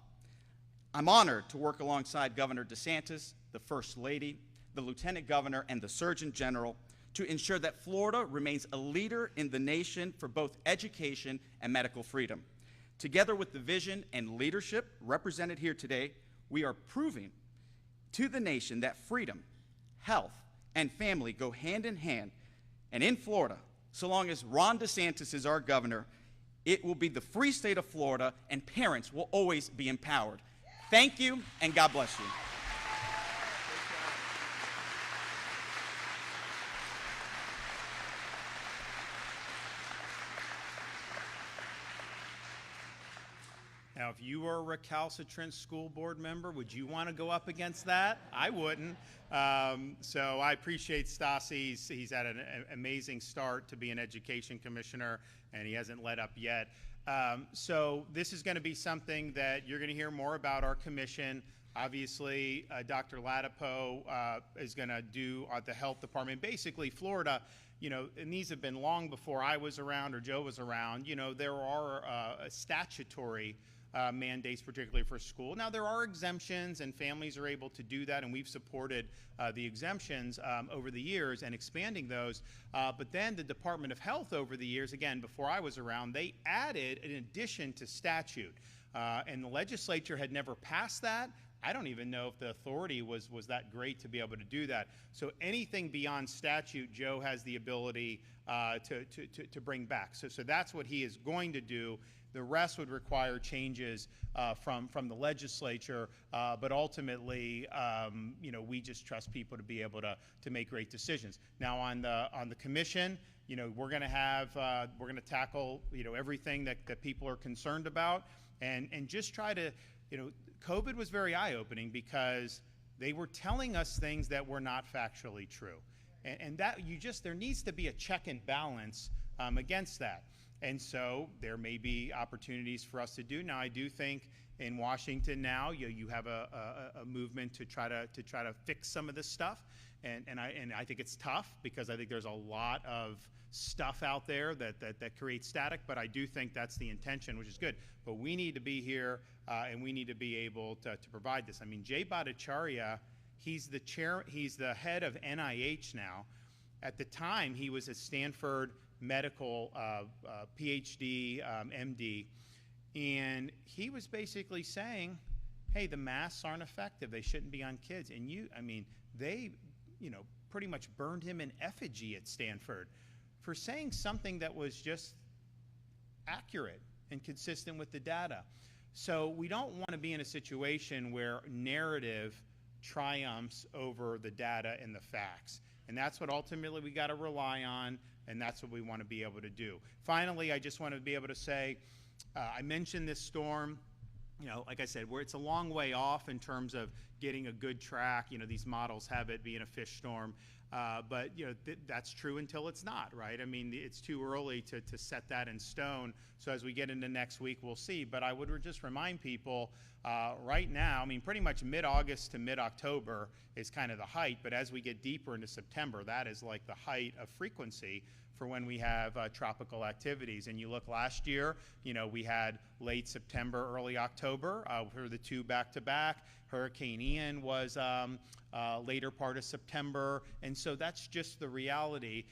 I'm honored to work alongside Governor DeSantis, the First Lady, the Lieutenant Governor, and the Surgeon General to ensure that Florida remains a leader in the nation for both education and medical freedom. Together with the vision and leadership represented here today, we are proving to the nation that freedom, health, and family go hand in hand. And in Florida, so long as Ron DeSantis is our governor, it will be the free state of Florida, and parents will always be empowered. Thank you, and God bless you. Now, if you were a recalcitrant school board member, would you want to go up against that? I wouldn't. So I appreciate Stassi. He's had an amazing start to be an education commissioner, and he hasn't let up yet. So this is going to be something that you're going to hear more about our commission. Obviously, Dr. Latipo is going to do the health department. Basically, Florida, you know, and these have been long before I was around or Joe was around, you know, there are statutory mandates, particularly for school. Now, there are exemptions, and families are able to do that, and we've supported the exemptions over the years and expanding those. But then the Department of Health over the years, again, before I was around, they added an addition to statute. And the legislature had never passed that. I don't even know if the authority was that great to be able to do that. So anything beyond statute, Joe has the ability to bring back. So that's what he is going to do. The rest would require changes from the legislature, but ultimately, you know, we just trust people to be able to make great decisions. Now, on the commission, you know, we're going to tackle, you know, everything that people are concerned about, and just try to, you know, COVID was very eye-opening because they were telling us things that were not factually true, and that there needs to be a check and balance against that. And so there may be opportunities for us to do. Now, I do think in Washington now you have a movement to try to fix some of this stuff, and I think it's tough because I think there's a lot of stuff out there that creates static. But I do think that's the intention, which is good. But we need to be here and we need to be able to provide this. I mean, Jay Bhattacharya, he's the head of NIH now. At the time, he was at Stanford Medical, PhD, MD, and he was basically saying, hey, the masks aren't effective. They shouldn't be on kids. And they, pretty much burned him in effigy at Stanford for saying something that was just accurate and consistent with the data. So we don't want to be in a situation where narrative triumphs over the data and the facts. And that's what ultimately we got to rely on, and that's what we want to be able to do. Finally, I just want to be able to say, I mentioned this storm. Like I said, it's a long way off in terms of getting a good track. These models have it being a fish storm. But that's true until it's not, right? I mean, it's too early to set that in stone. So as we get into next week, we'll see. But I would just remind people right now, I mean, pretty much mid-August to mid-October is kind of the height. But as we get deeper into September, that is like the height of frequency for when we have tropical activities. And you look last year, we had late September, early October for the two back-to-back. Hurricane Ian was later part of September. And so that's just the reality.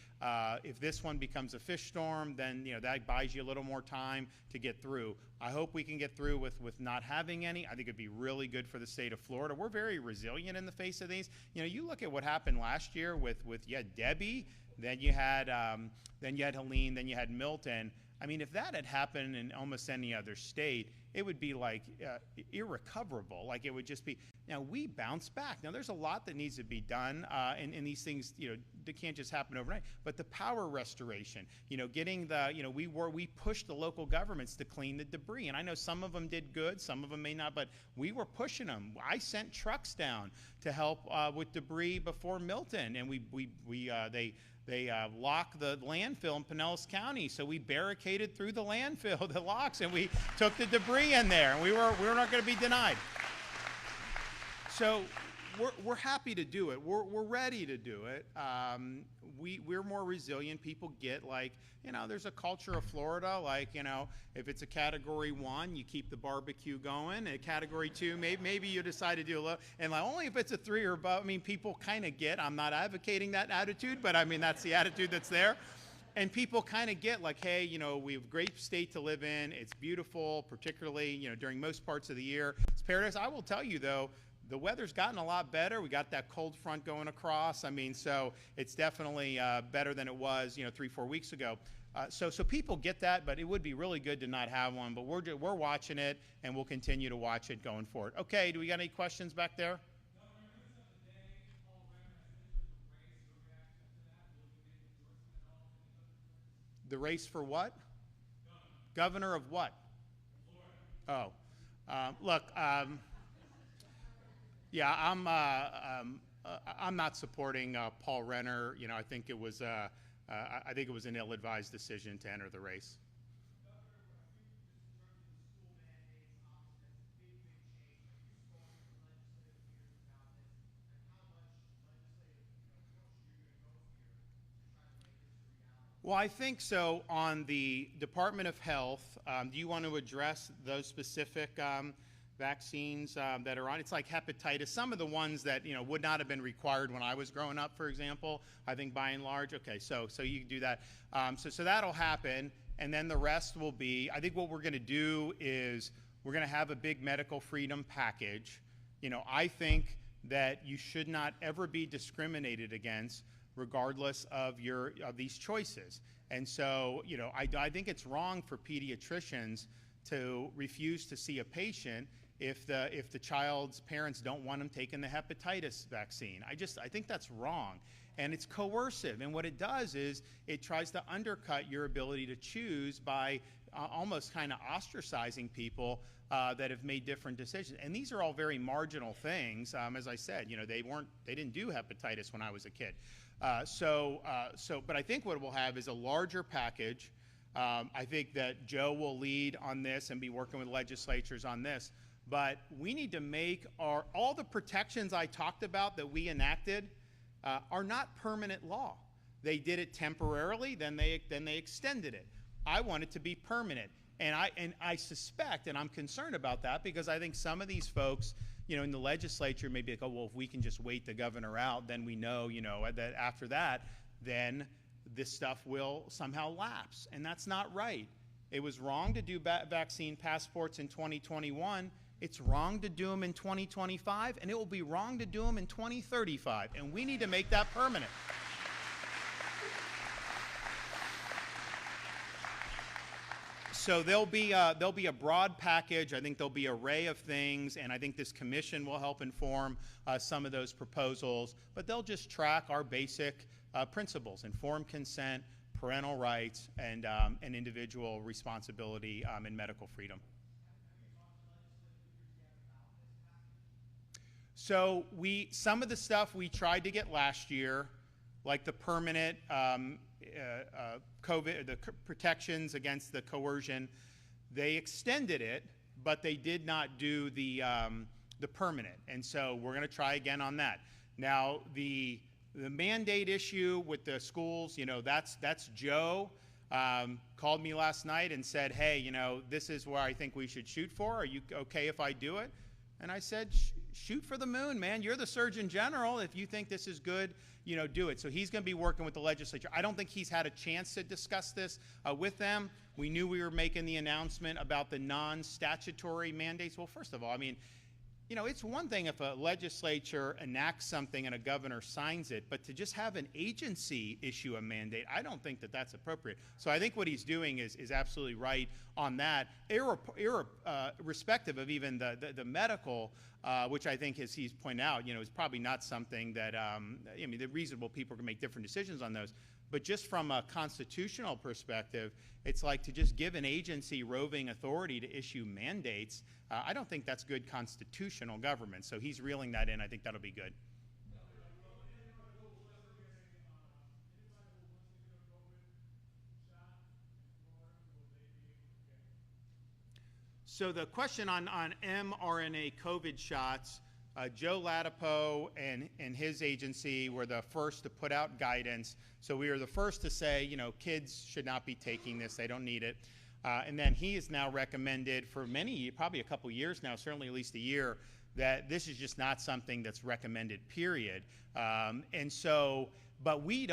If this one becomes a fish storm, then that buys you a little more time to get through. I hope we can get through with not having any. I think it'd be really good for the state of Florida. We're very resilient in the face of these. You look at what happened last year with Debbie, then you had Helene, then you had Milton. I mean, if that had happened in almost any other state, it would be like irrecoverable. Like it would just be. Now we bounce back. Now there's a lot that needs to be done, and these things, they can't just happen overnight. But the power restoration, getting the, we pushed the local governments to clean the debris, and I know some of them did good, some of them may not, but we were pushing them. I sent trucks down to help with debris before Milton, and they locked the landfill in Pinellas County, so we barricaded through the landfill, the locks, and we took the debris in there, and we were not going to be denied. So we're happy to do it. We're ready to do it. We're more resilient. People get there's a culture of Florida, if it's a Category 1, you keep the barbecue going. A Category 2, maybe you decide to do a little, and only if it's a 3 or above. I mean, people kind of get. I'm not advocating that attitude, but I mean that's the attitude that's there. And people kind of get hey, we have a great state to live in. It's beautiful, particularly during most parts of the year. It's paradise. I will tell you though, the weather's gotten a lot better. We got that cold front going across. I mean, so it's definitely better than it was, 3-4 weeks ago. So people get that, but it would be really good to not have one. But we're watching it, and we'll continue to watch it going forward. Okay, do we got any questions back there? The race for what? Governor of what? Florida. Oh, look. Yeah, I'm not supporting Paul Renner. I think it was an ill-advised decision to enter the race. Well, I think so. On the Department of Health, do you want to address those specific vaccines that are on? It's like hepatitis. Some of the ones that would not have been required when I was growing up, for example. I think by and large. Okay, so you can do that. So that'll happen, and then the rest will be. I think what we're going to do is we're going to have a big medical freedom package. I think that you should not ever be discriminated against, regardless of these choices. And so I think it's wrong for pediatricians to refuse to see a patient if the child's parents don't want them taking the hepatitis vaccine. I think that's wrong, and it's coercive. And what it does is it tries to undercut your ability to choose by almost kind of ostracizing people that have made different decisions. And these are all very marginal things. As I said, they didn't do hepatitis when I was a kid. But I think what we'll have is a larger package. I think that Joe will lead on this and be working with legislatures on this. But we need to make all the protections I talked about that we enacted are not permanent law. They did it temporarily, then they extended it. I want it to be permanent. And I suspect, and I'm concerned about that, because I think some of these folks, in the legislature may be like, oh, well, if we can just wait the governor out, then we know, that after that, then this stuff will somehow lapse. And that's not right. It was wrong to do vaccine passports in 2021. It's wrong to do them in 2025, and it will be wrong to do them in 2035. And we need to make that permanent. So there'll be a broad package. I think there'll be an array of things, and I think this commission will help inform some of those proposals. But they'll just track our basic principles: informed consent, parental rights, and individual responsibility and medical freedom. So some of the stuff we tried to get last year, like the permanent COVID, the protections against the coercion, they extended it, but they did not do the permanent. And so we're going to try again on that. Now, the mandate issue with the schools, you know, that's Joe called me last night and said, hey, you know, this is where I think we should shoot for. Are you okay if I do it? And I said, shoot for the moon, man. You're the Surgeon General. If you think this is good, you know, do it. So he's going to be working with the legislature. I don't think he's had a chance to discuss this with them. We knew we were making the announcement about the non-statutory mandates. Well, first of all, I mean, you know, it's one thing if a legislature enacts something and a governor signs it, but to just have an agency issue a mandate, I don't think that that's appropriate. So I think what he's doing is absolutely right on that, irrespective of even the medical, which I think, as he's pointed out, you know, is probably not something that, I mean, the reasonable people can make different decisions on those. But just from a constitutional perspective, it's like to just give an agency roving authority to issue mandates. I don't think that's good constitutional government. So he's reeling that in. I think that'll be good. So the question on mRNA COVID shots, Joe Latipo and his agency were the first to put out guidance. So we were the first to say, you know, kids should not be taking this. They don't need it. And then he has now recommended for many, probably a couple years now, certainly at least a year, that this is just not something that's recommended, period. And so, but we don't.